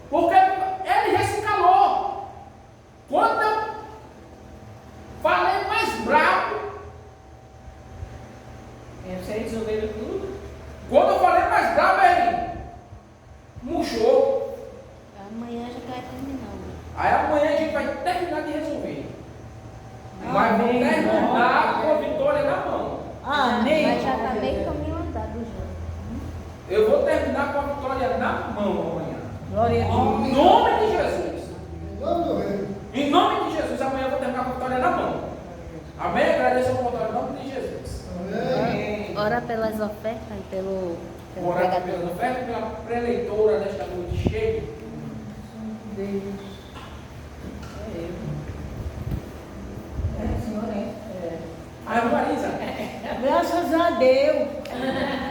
Porque ele já se calou. Quando eu falei mais bravo, Vocês resolveram tudo? quando eu falei mais bravo, ele murchou. Amanhã já vai terminar. Aí amanhã a gente vai terminar de resolver. Mas vamos Amém. terminar com a vitória na mão. Amém. Mas já está meio caminho andado já. Eu vou terminar com a vitória na mão amanhã. Glória a Deus. Em nome de Jesus. Em nome de Jesus, amanhã eu vou terminar com a vitória na mão. Amém? Agradeço a oportunidade em nome de Jesus. Amém. Ora pelas ofertas e pelo Orar pregador. pela oferta e pela preleitora desta noite cheia. Deus. Graças a Deus.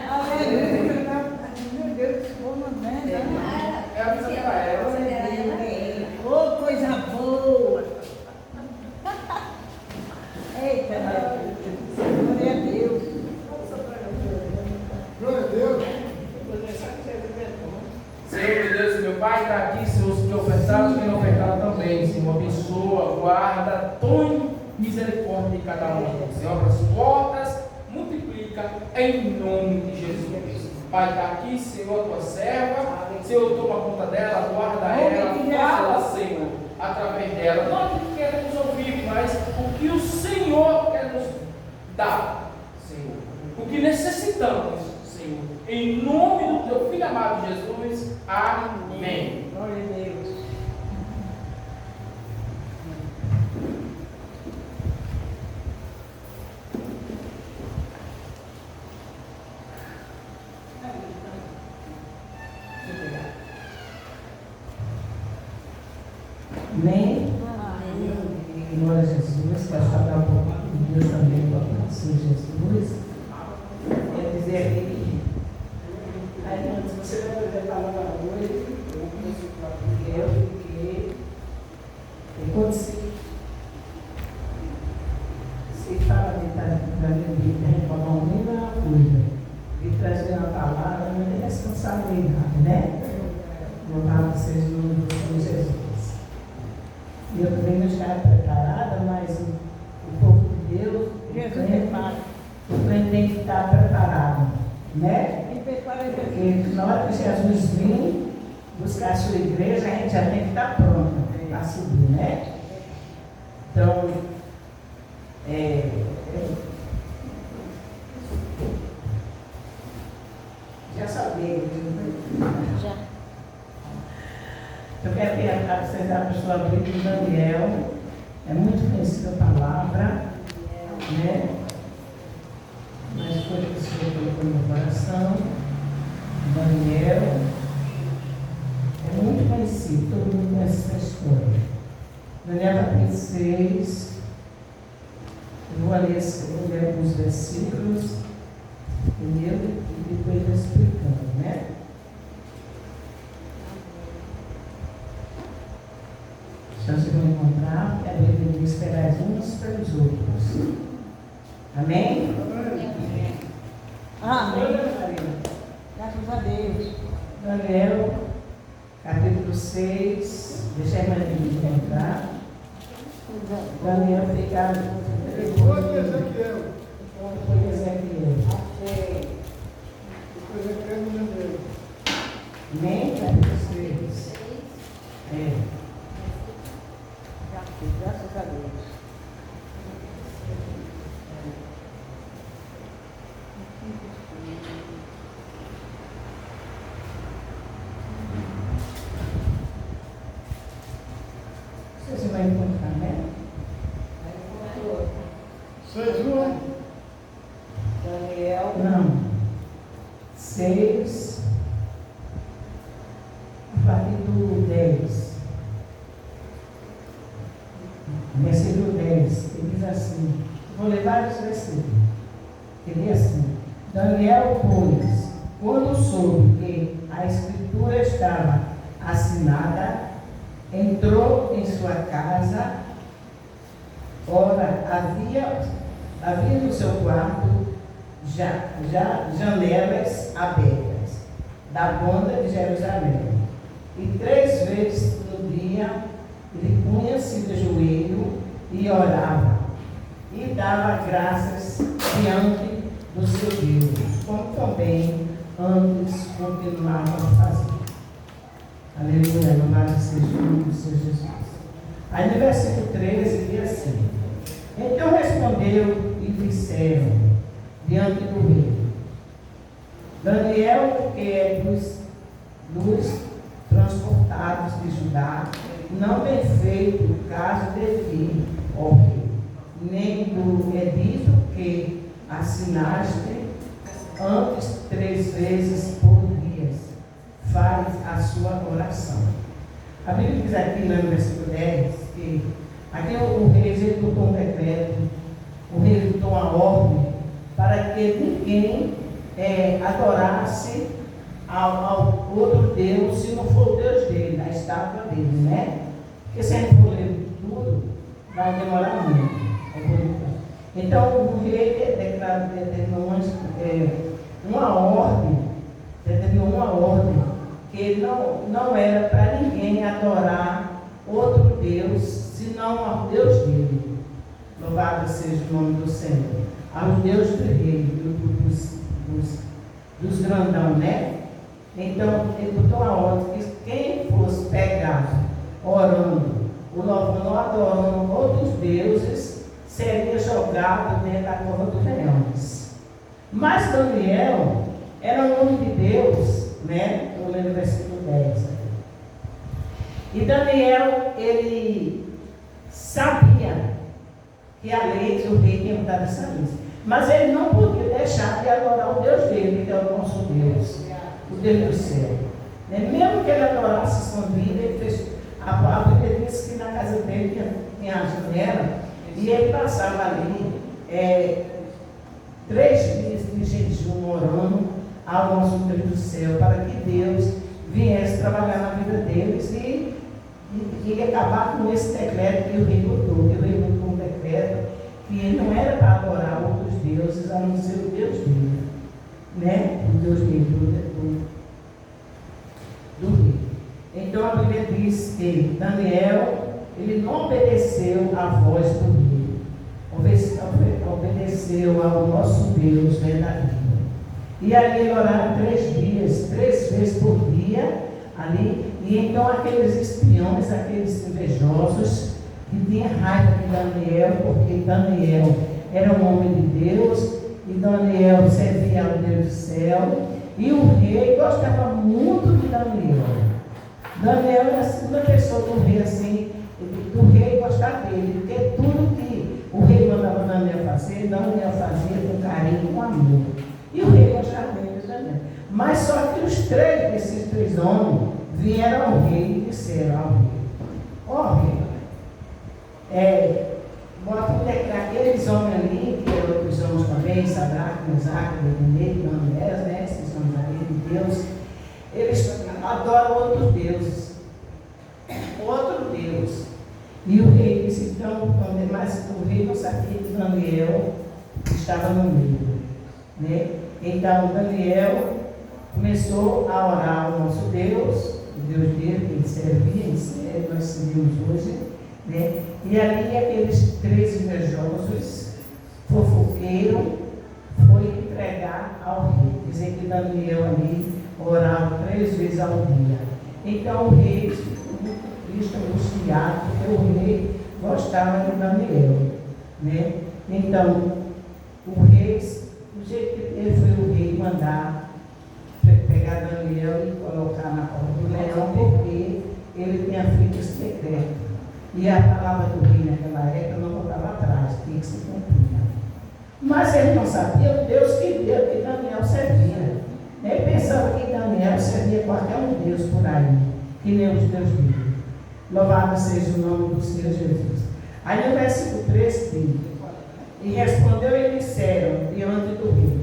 Aleluia. Meu Deus, como né? É a vida daquela época. Ô, coisa boa. Eita, glória a Deus. Glória a Deus. Senhor, meu Deus, meu Pai está aqui, Senhor, os que ofertaram, os que não ofertaram também, Senhor, abençoa, guarda, tome misericórdia de cada um, Senhor, abra as portas, multiplica, em nome de Jesus Cristo. Pai, está aqui, Senhor, a tua serva, Senhor, toma conta dela, guarda ela, fala, Senhor, através dela, não o que queremos ouvir, mas o que o Senhor quer nos dar, Senhor, o que necessitamos, Senhor, em nome do teu filho amado Jesus, amém. Glória a Deus. Amém? Glória a Jesus. Quero falar um pouco de Deus também para o Senhor Jesus. Quer dizer que aí antes você não vai falar à noite, eu fiquei. E quando se fala de reformar uma coisa, de trazer uma palavra, não é responsabilidade, né? Louvado seja o nome do Senhor Jesus. E eu também não estava preparada, mas o povo de Deus, o crente tem que estar preparado, né? Porque na hora que Jesus vir buscar a sua igreja, a gente já tem que estar pronto para subir, né? Então, já sabia. Já. Eu quero perguntar para vocês a sua Bíblia de Daniel. É muito conhecida a palavra, né? Mas foi que o Senhor colocou no meu coração. Daniel é muito conhecido, todo mundo conhece essa história. Daniel capítulo 6. Eu vou ler alguns versículos, entendeu? E depois eu explicando, né? Então vocês vão encontrar que a Bíblia diz esperar uns pelos outros. Amém? Amém. Graças a Deus. Daniel, capítulo 6. Deixa a irmã encontrar. Daniel fica Depois de Ezequiel. Depois de Ezequiel. Depois de Ezequiel não lembrei. Amém? Capítulo 6. Graças a Deus. Você vai encontrar, né? 6:1. Daniel. Não. 6. A partir do 10. Versículo 10, ele diz assim, vou ler vários versículos, ele diz assim, Daniel, pois, quando soube que a escritura estava assinada, entrou em sua casa, ora, havia no seu quarto já janelas abertas, da banda de Jerusalém, e 3 vezes no dia ele punha-se de joelho e orava, e dava graças diante do seu Deus, como também antes continuava a fazer. Aleluia, louvado seja o nome do Senhor Jesus. Aí no versículo 13 diz assim, então respondeu e disseram diante do rei, Daniel, que é dos transportados de Judá, não tem feito caso de vir, ó rei, nem do edito que assinaste antes 3 vezes por dia, faz a sua oração. A Bíblia diz aqui no versículo 10 que aqui o rei executou um decreto, o rei executou uma ordem para que ninguém adorasse ao outro Deus, se não for o Deus dele, a estátua dele, né? Porque se a gente for ler tudo, vai demorar muito. Então o rei determinou uma ordem que não era para ninguém adorar outro Deus, senão ao Deus dele. Louvado seja o nome do Senhor. Ao Deus do rei, dos grandão, né? Então ele botou a ordem que quem fosse pegado orando, ou louvando, ou adorando outros deuses, seria jogado dentro da cova dos leões. Mas Daniel era um homem de Deus, né? Eu lembro do versículo 10. E Daniel, ele sabia que a lei do rei tinha mudado essa lista. Mas ele não podia deixar de adorar o Deus dele, que é o nosso Deus, o Deus do céu. Mesmo que ele adorasse escondido, ele fez. A Bíblia disse que na casa dele tinha a janela, e ele passava ali 3 dias de jejum orando ao nosso Deus do céu, para que Deus viesse trabalhar na vida deles e acabar com esse decreto que o rei botou. Que o rei botou um decreto que não era para adorar outros deuses, a não ser o Deus dele, né? O Deus dele, do rei. Então a Bíblia diz que Daniel, ele não obedeceu à voz do rei, obedeceu ao nosso Deus verdadeiro. E ali ele orava 3 dias, 3 vezes por dia, ali, e então aqueles espiões, aqueles invejosos, que tinham raiva de Daniel, porque Daniel era um homem de Deus, e Daniel servia ao Deus do céu, e o rei gostava muito de Daniel. Daniel era a segunda pessoa do rei, assim, do rei gostar dele, porque tudo que o rei mandava Daniel fazer, Daniel fazia com carinho, com amor. E o rei gostava dele, Daniel. Mas só que esses três homens vieram ao rei e disseram ao rei: ó rei, bota aqueles homens ali, que eram outros homens também, Sadraque, Mesaque, Abednego, Daniel, né, esses homens aí de Deus, eles adoram outros deuses, outro Deus. E o rei disse, então, mas o rei não sabia que Daniel estava no meio, né? Então Daniel começou a orar ao nosso Deus, o Deus dele, que ele servia, nós servimos hoje, né? E ali aqueles 3 invejosos, fofoqueiros, foi entregar ao rei. Dizer que Daniel ali orava 3 vezes ao dia. Então o rei ficou muito triste, angustiado, porque o rei gostava de Daniel, né? Então o rei, do jeito que ele foi o rei mandar pegar Daniel e colocar na cova do leão, porque ele tinha feito esse decreto. E a palavra do rei naquela época não voltava atrás, tinha que se cumprir. Mas ele não sabia o Deus que Daniel servia. Ele pensava que Daniel servia qualquer um Deus por aí, que nem os Deus dele. Louvado seja o nome do Senhor Jesus. Aí no versículo 13 diz: e respondeu e disseram diante do rei: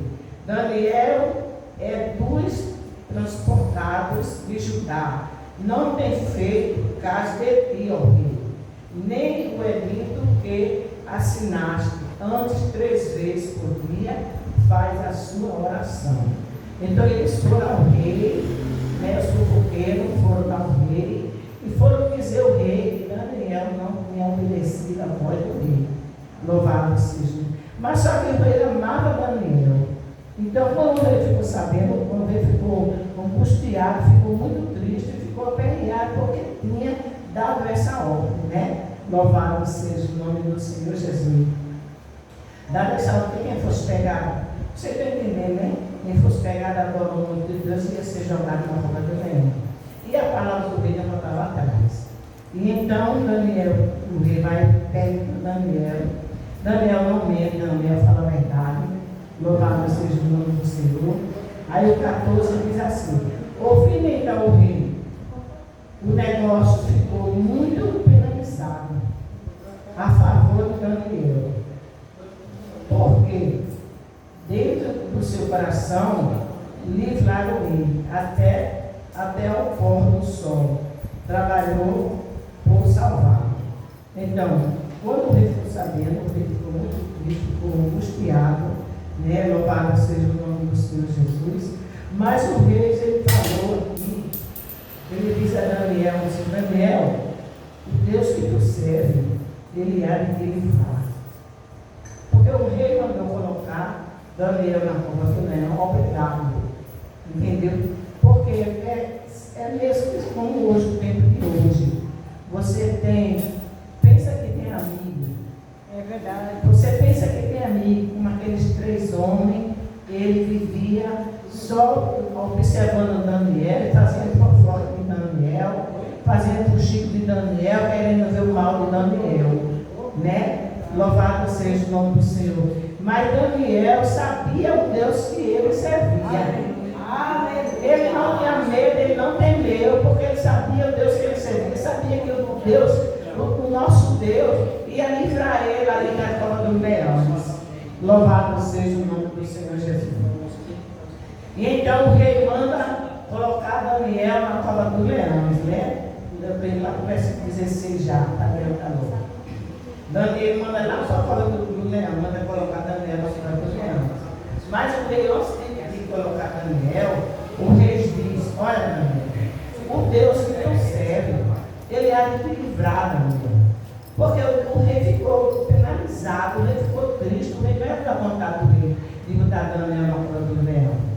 Daniel é dos transportados de Judá, não tem feito caso de ti, ó rei, nem o edito que assinaste antes 3 vezes por dia faz a sua oração. Então eles foram ao rei, né, os fofoqueiros foram ao rei e foram dizer ao rei que Daniel não tinha obedecido a voz do rei. Louvado seja. Mas só que o rei amava Daniel. Então quando ele ficou sabendo, quando ele ficou angustiado, ficou muito triste, ficou aperreado porque tinha dado essa ordem, né? Louvado seja o nome do Senhor Jesus. Dado essa ordem, quem fosse pegar, você está entendendo, né? Quem fosse pegar da glória do nome de Deus ia ser jogado na cova do leão. E a palavra do rei não estava atrás. E então Daniel, o rei vai perto para Daniel. Daniel não mente, Daniel fala a verdade. Louvado seja o nome do Senhor. Aí o 14 diz assim: ouvindo então o rei, o negócio ficou muito penalizado a favor de Daniel. Porque dentro do seu coração, livrar-o-ei até o pôr do sol. Trabalhou por salvá-lo. Então, quando o rei ficou sabendo, o rei ficou muito triste, ficou angustiado, né? Louvado seja o nome do Senhor Jesus. Mas o rei, ele falou aqui, ele diz a Daniel, Daniel, o Deus que tu serve, ele há de te livrar. Porque o rei mandou colocar Daniel na cova do leão, obrigado. Entendeu? Porque é mesmo como hoje, o tempo de hoje. Você pensa que tem amigo. É verdade. Você pensa que tem amigo, como aqueles 3 homens, ele vivia só observando Daniel, fazendo fofoca de Daniel, fazendo o chico de Daniel, querendo ver o mal de Daniel, né? Louvado seja o nome do Senhor. Mas Daniel sabia o Deus que ele servia. Ele não tinha medo, ele não temeu, porque ele sabia o Deus que ele servia. Ele sabia que o Deus, o nosso Deus, ia livrar ele ali na cova dos leões. Louvado seja o nome do Senhor Jesus. E então o rei manda colocar Daniel na cova dos leões, né? Eu venho lá no versículo 16 já, está vendo, tá louco. Daniel manda lá para a cova do leão, manda colocar Daniel na cova dos leões. Mas o rei, antes de colocar Daniel, o rei diz: olha, Daniel, o Deus que tu serve, ele há de te livrar, Daniel. Porque o rei ficou penalizado, o rei ficou triste, o rei não era da vontade do rei de botar Daniel na cova do leão.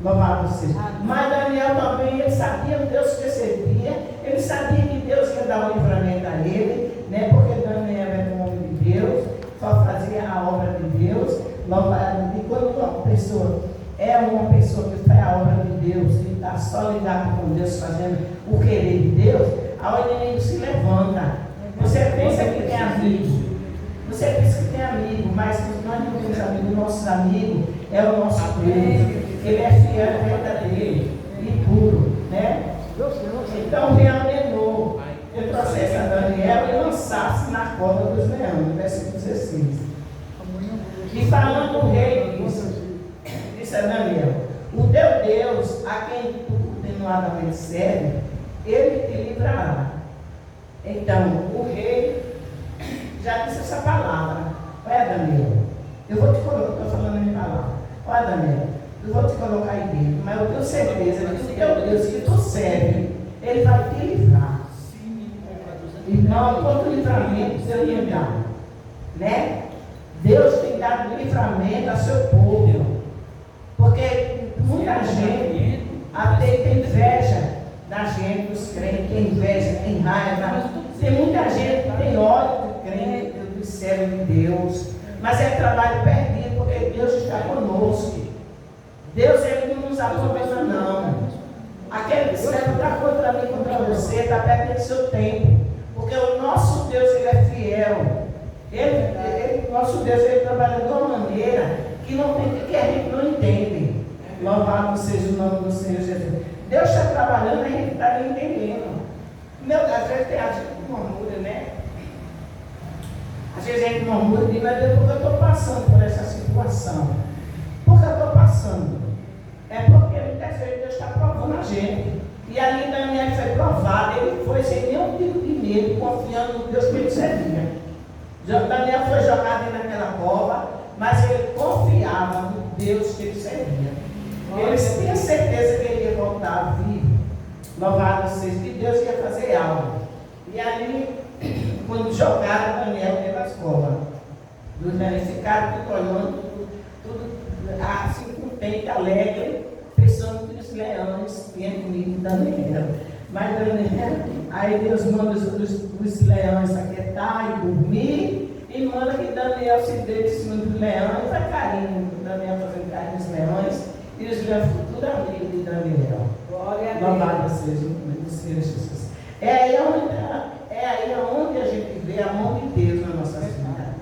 Louvado seja. Mas Daniel também, ele sabia o Deus que servia, ele sabia que Deus ia dar o livramento a ele, né? Porque Daniel era um homem de Deus, só fazia a obra de Deus. Louvado. E quando uma pessoa é uma pessoa que faz a obra de Deus, que está só ligado com Deus, fazendo o querer de Deus, ao inimigo se levanta. Você pensa que tem amigo, você pensa que tem amigo, mas nós não temos amigos, nossos amigos é o nosso Deus. Ele é fiel, verdadeiro e puro, né? Então reordenou o processo a Daniel e lançar-se na cova dos leões, versículo 16. E falando o rei, disse a Daniel: o teu Deus, a quem tu continuadamente serve, ele te livrará. Então, o rei já disse essa palavra. Olha, Daniel, eu vou te colocar, estou falando a minha palavra. Olha, Daniel, eu vou te colocar aí dentro, mas eu tenho certeza que o teu Deus que tu serve, ele vai te livrar. Então, quanto livramento Deus lhe dá, né? Deus tem dado livramento a seu povo, porque muita gente até tem inveja da gente, dos crentes, tem inveja, tem raiva. Tem muita gente que tem ódio do crente, do servo de Deus, mas é trabalho perdido, porque Deus está conosco. Deus, ele não nos abandona, não. Aquele que serve está contra mim, contra você, está perdendo seu tempo, porque o nosso Deus, ele é fiel. Nosso Deus, ele trabalha de uma maneira que a gente não entende. Louvado seja o nome do Senhor Jesus. Deus está trabalhando e a gente está nem entendendo. Meu Deus, às vezes tem a gente que murmura, né? Às vezes a gente murmura e diz: mas Deus, porque eu estou passando por essa situação? Por que eu estou passando? É porque muitas vezes Deus está provando a gente. E ali Daniel foi provado, ele foi sem nenhum tipo de medo, confiando no Deus que ele servia. Daniel foi jogado naquela cova, mas ele confiava no Deus que ele servia. Ele tinha certeza que ele ia voltar vivo. Louvado seja, que Deus ia fazer algo. E ali, quando jogaram Daniel dentro das covas, os leões ficaram tudo olhando, tudo assim, contente, alegre, pensando que os leões tinham comido Daniel. Mas Daniel, aí Deus manda os leões aquietar e dormir, e manda que Daniel se deite em cima dos leões, vai carinho, Daniel fazendo carinho nos leões, e os leões ficam tudo amigos de Daniel. Louvado seja o Senhor Jesus. É aí onde a gente vê a mão de Deus na nossa vida,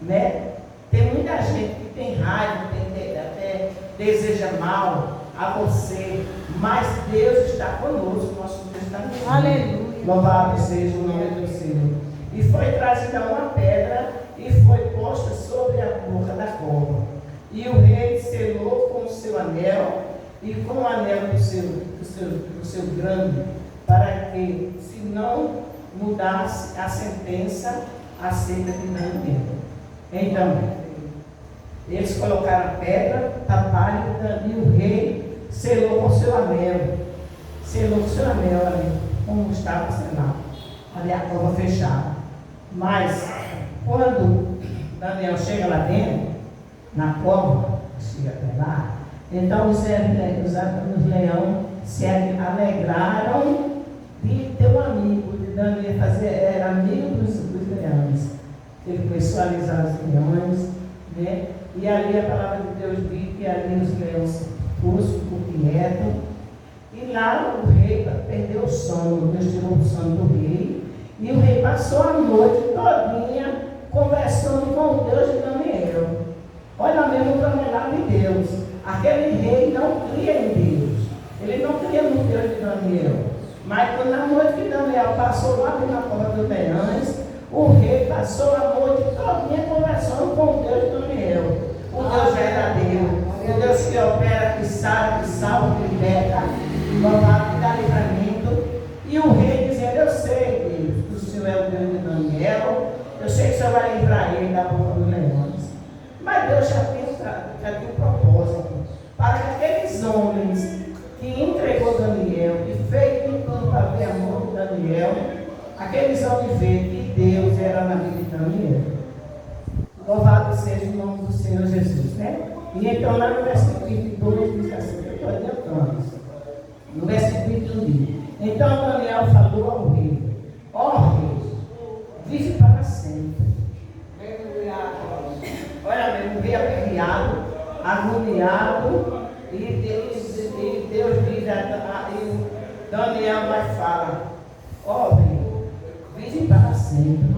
né? Tem muita gente que tem raiva, até deseja mal a você, mas Deus está conosco, nosso Deus está conosco. Aleluia. Louvado seja o nome do Senhor. E foi trazida uma pedra e foi posta sobre a boca da cova. E o rei se seu anel e com o anel do seu grande, para que, se não mudasse a sentença acerca de Daniel. Então, eles colocaram a pedra, taparam e o rei selou com seu anel. Selou com seu anel ali, como estava selado. Ali a cova fechada. Mas, quando Daniel chega lá dentro, na cova, chega até lá, então os leões se alegraram de ter um amigo, de Daniel era amigo dos leões. Ele começou a alisar os leões, né? E ali a palavra de Deus diz que ali os leões ficou quieto. E lá o rei perdeu o sono, Deus tirou o sono do rei. E o rei passou a noite todinha conversando com o Deus de Daniel. Olha mesmo o promulgado de Deus. Aquele rei não cria em Deus. Ele não cria no Deus de Daniel. Mas quando na noite que Daniel passou lá na cova dos leões, o rei passou a noite todinha conversando com o Deus de Daniel. O Deus verdadeiro, o Deus que opera, que salva, que liberta, louvado, que dá livramento. E o rei dizendo: eu sei, Deus, que o Senhor é o Deus de Daniel, eu sei que o Senhor vai livrar ele da boca dos leões. Mas Deus já tinha um propósito para que aqueles homens que entregou Daniel, que fez tudo para ver a mão de Daniel, aqueles homens veem que Deus era na vida de Daniel. Louvado seja o nome do Senhor Jesus, né? E então lá no versículo 22 diz assim, eu estou adiantando. No versículo 21 diz: então Daniel falou ao rei: ó rei, vive para sempre. Olha mesmo, o rei aperreado, agoniado, e Deus diz e Daniel vai falar: ó rei, vive para sempre.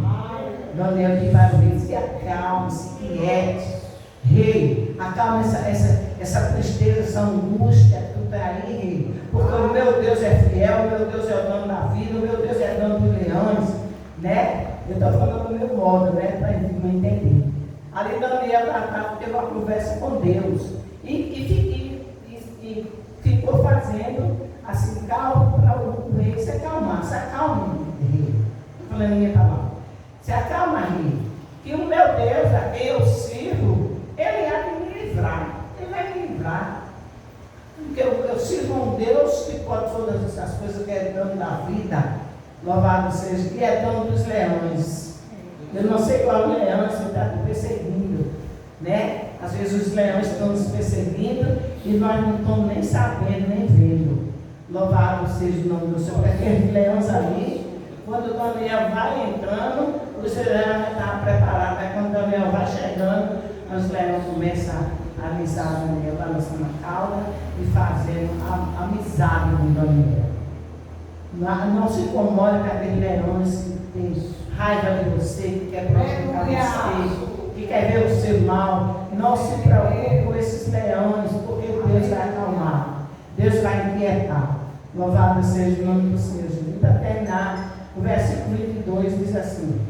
Daniel diz para o rei: se acalme, se quiete. Rei, acalma essa tristeza, essa angústia que tu está aí, rei. Porque o meu Deus é fiel, o meu Deus é o dono da vida, o meu Deus é o dono dos leões, né? Eu estou falando do meu modo, né? Para me entender. Ali Daniel teve uma conversa com Deus e ficou fazendo assim, calma para o rei se acalmar. Se acalme, rei. Estou falando a minha palavra. Se acalma, rei. Que o meu Deus, a quem eu sirvo, ele há de me livrar. Ele vai me livrar. Porque eu sirvo um Deus que pode todas essas coisas, que é dono da vida. Louvado seja, que é dono dos leões. Eu não sei qual leão você está te perseguindo, né? Às vezes os leões estão nos perseguindo e nós não estamos nem sabendo, nem vendo. Louvado seja o nome do Senhor. Porque aqueles leões ali, quando Daniel vai entrando, os leões já estavam preparados. Mas quando Daniel vai chegando, os leões começam a alisar Daniel, balançando a cauda e fazendo amizade com Daniel. Não se incomoda com aqueles leões que tem raiva de você, que quer prejudicar você, que quer ver o seu mal. Não se preocupe com esses leões, porque Deus vai acalmar, Deus vai inquietar. Louvado seja o nome do Senhor Jesus. Para terminar, o versículo 22 diz assim: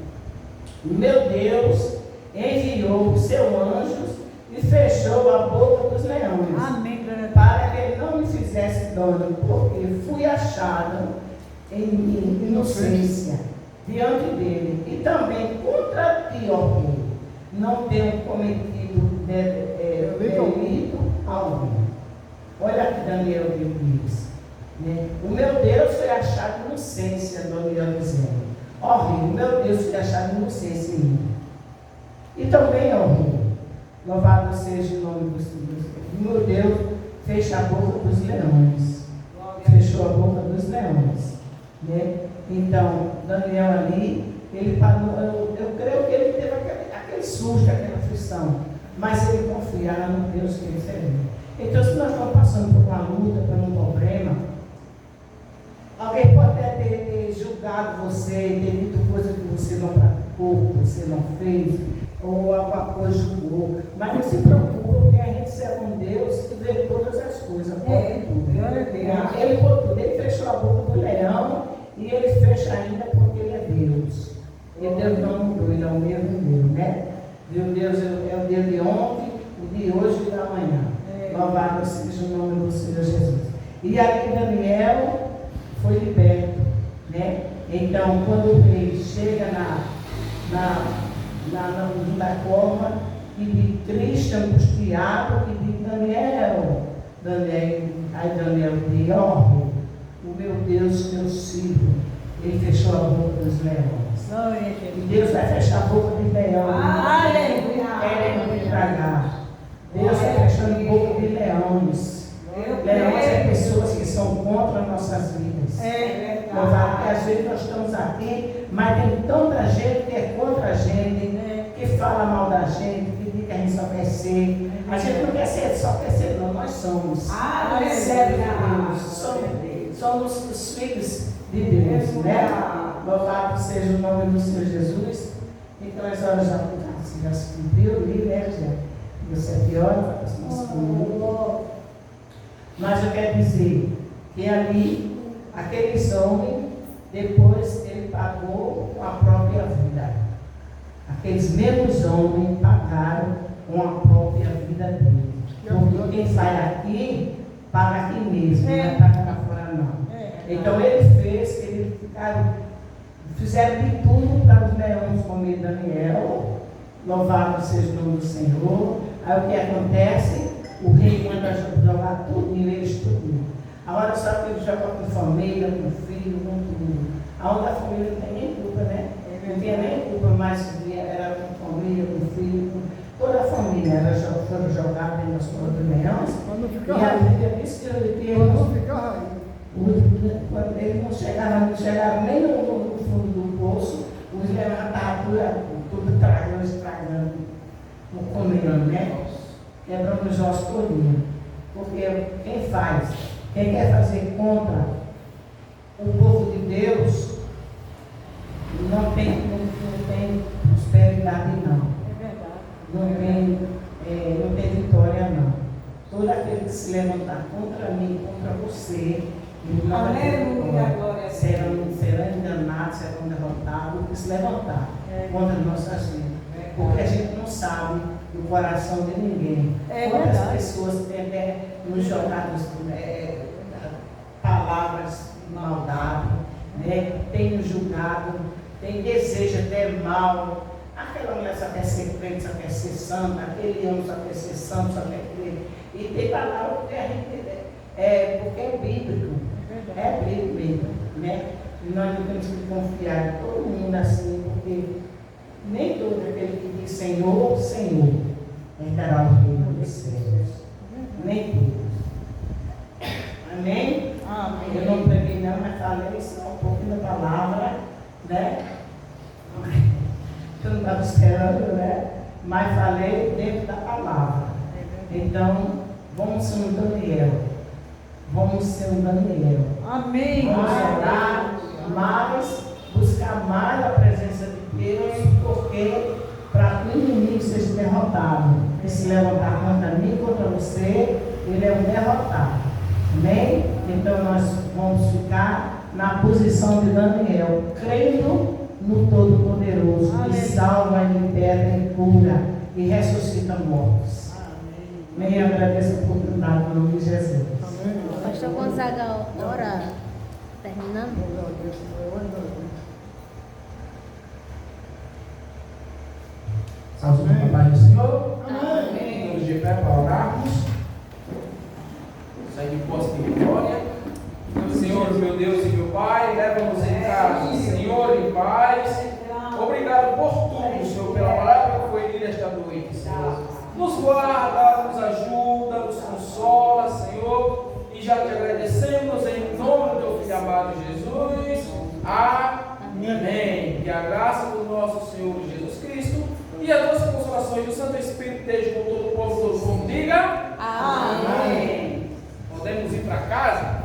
o meu Deus enviou os seus anjos e fechou a boca dos leões. Amém. Para que ele não me fizesse dano, porque fui achado em inocência diante dele, e também contra ti, ó rei, não tenho cometido delito algum. Olha aqui Daniel diz, né? O meu Deus foi achado em inocência, Daniel dizendo: ó rei, o meu Deus foi achado em inocência em mim. E também, ó rei, louvado seja o nome do Senhor. Meu Deus fecha a boca dos leões, fechou a boca dos leões, né? Então, Daniel ali, ele parou, eu creio que ele teve aquele susto, aquela aflição, mas ele confiava no Deus que ele servia. Então, se nós estamos passando por uma luta, por um problema, alguém pode até ter julgado você, ter dito coisa que você não praticou, que você não fez, ou alguma coisa julgou, mas não se preocupe, porque a gente serve um Deus que vê todas as coisas, pode tudo. Ele pode tudo, ele fechou a boca do leão. E ele fecha ainda porque ele é Deus. E Deus não mudou, ele é o mesmo Deus, né? E o Deus é o Deus de ontem, o de hoje e da manhã. Louvado seja o nome do Senhor Jesus. E ali Daniel foi liberto, né? Então, quando o rei chega na cova, e de triste, angustiado, e de Daniel, aí Daniel diz, ó, o meu Deus que eu sirvo, ele fechou a boca dos leões. E Deus vai fechar a boca dos leões. Querem tragar. Deus está fechando a boca de leões. Leões é pessoas que são contra nossas vidas. Louvado, porque às vezes nós estamos aqui, mas tem tanta gente que é contra a gente, que fala mal da gente, que diz que a gente só quer ser. A gente não quer ser, só quer ser, não. Nós somos servos de Deus. Somos os filhos de Deus, né? Louvado seja o nome do Senhor Jesus. Então as horas já se cumpriu, né? Já deu 7 horas, mas eu quero dizer que ali, aqueles homens, depois ele pagou com a própria vida. Aqueles mesmos homens pagaram com a própria vida dele. Porque quem sai aqui, paga aqui mesmo, não é paga para fora não. Então ele fez, fizeram de tudo para os leões comer Daniel. Louvado seja o nome do Senhor. Aí o que acontece? O rei manda jogar tudo e eles tudo. Agora só que ele joga com família, com filho, com tudo. Aonde a família não tem nem culpa, né? Não tinha nem culpa, mas era com família, com filho, com toda a família. Foram jogados dentro das covas dos leões. E a Bíblia diz que eles não chegaram nem no fundo do poço, os leões estavam tudo estragando, comendo, né? Quebrando os ossos todinhos. Porque quem quer fazer contra o povo de Deus, não tem prosperidade não. Não tem vitória não. Todo aquele que se levantar contra mim, contra você, serão enganados, serão derrotados, que se levantar contra nossas vidas. Porque a gente não sabe do coração de ninguém. Quantas pessoas têm nos jogado palavras de maldade, né? Tem nos julgado, tem desejo até mal. Aquela mulher só quer ser crente, só quer ser santa, aquele homem só quer ser santo, só quer crer. E tem palavra porque a gente porque é bíblico. É bíblico mesmo, né? E nós não temos que confiar em todo mundo assim, porque nem todo aquele que diz Senhor, Senhor, entrará o reino dos céus. Nem todos. Amém? Amém? Eu não preguei não, mas falei só um pouquinho da palavra, né? Eu não estava esperando, né? Mas falei dentro da palavra. Então, vamos ser um Daniel. Vamos ser um Daniel. Amém. Vamos orar mais, buscar mais a presença de Deus, porque para que o inimigo seja derrotado, e se levantar contra mim, contra você, ele é um derrotado. Amém? Então nós vamos ficar na posição de Daniel, crendo no Todo-Poderoso, que salva, liberta e cura e ressuscita mortos. Amém. Eu agradeço a oportunidade no nome de Jesus. Pastor Gonzaga, ora, terminando. Salve o Pai do Senhor. Amém. Vamos de pé para orarmos. Sair de posse de vitória. Senhor, meu Deus e meu Pai, leva-nos em casa, Senhor, em paz. Obrigado por tudo, Senhor, pela palavra que foi lida esta noite, Senhor. Nos guarda, nos ajuda, nos consola, Senhor. E já te agradecemos em nome do teu Filho amado Jesus. Amém. Que a graça do nosso Senhor Jesus Cristo e as nossas consolações do Santo Espírito estejam com todo o povo, todo mundo diga. Amém. Podemos ir para casa?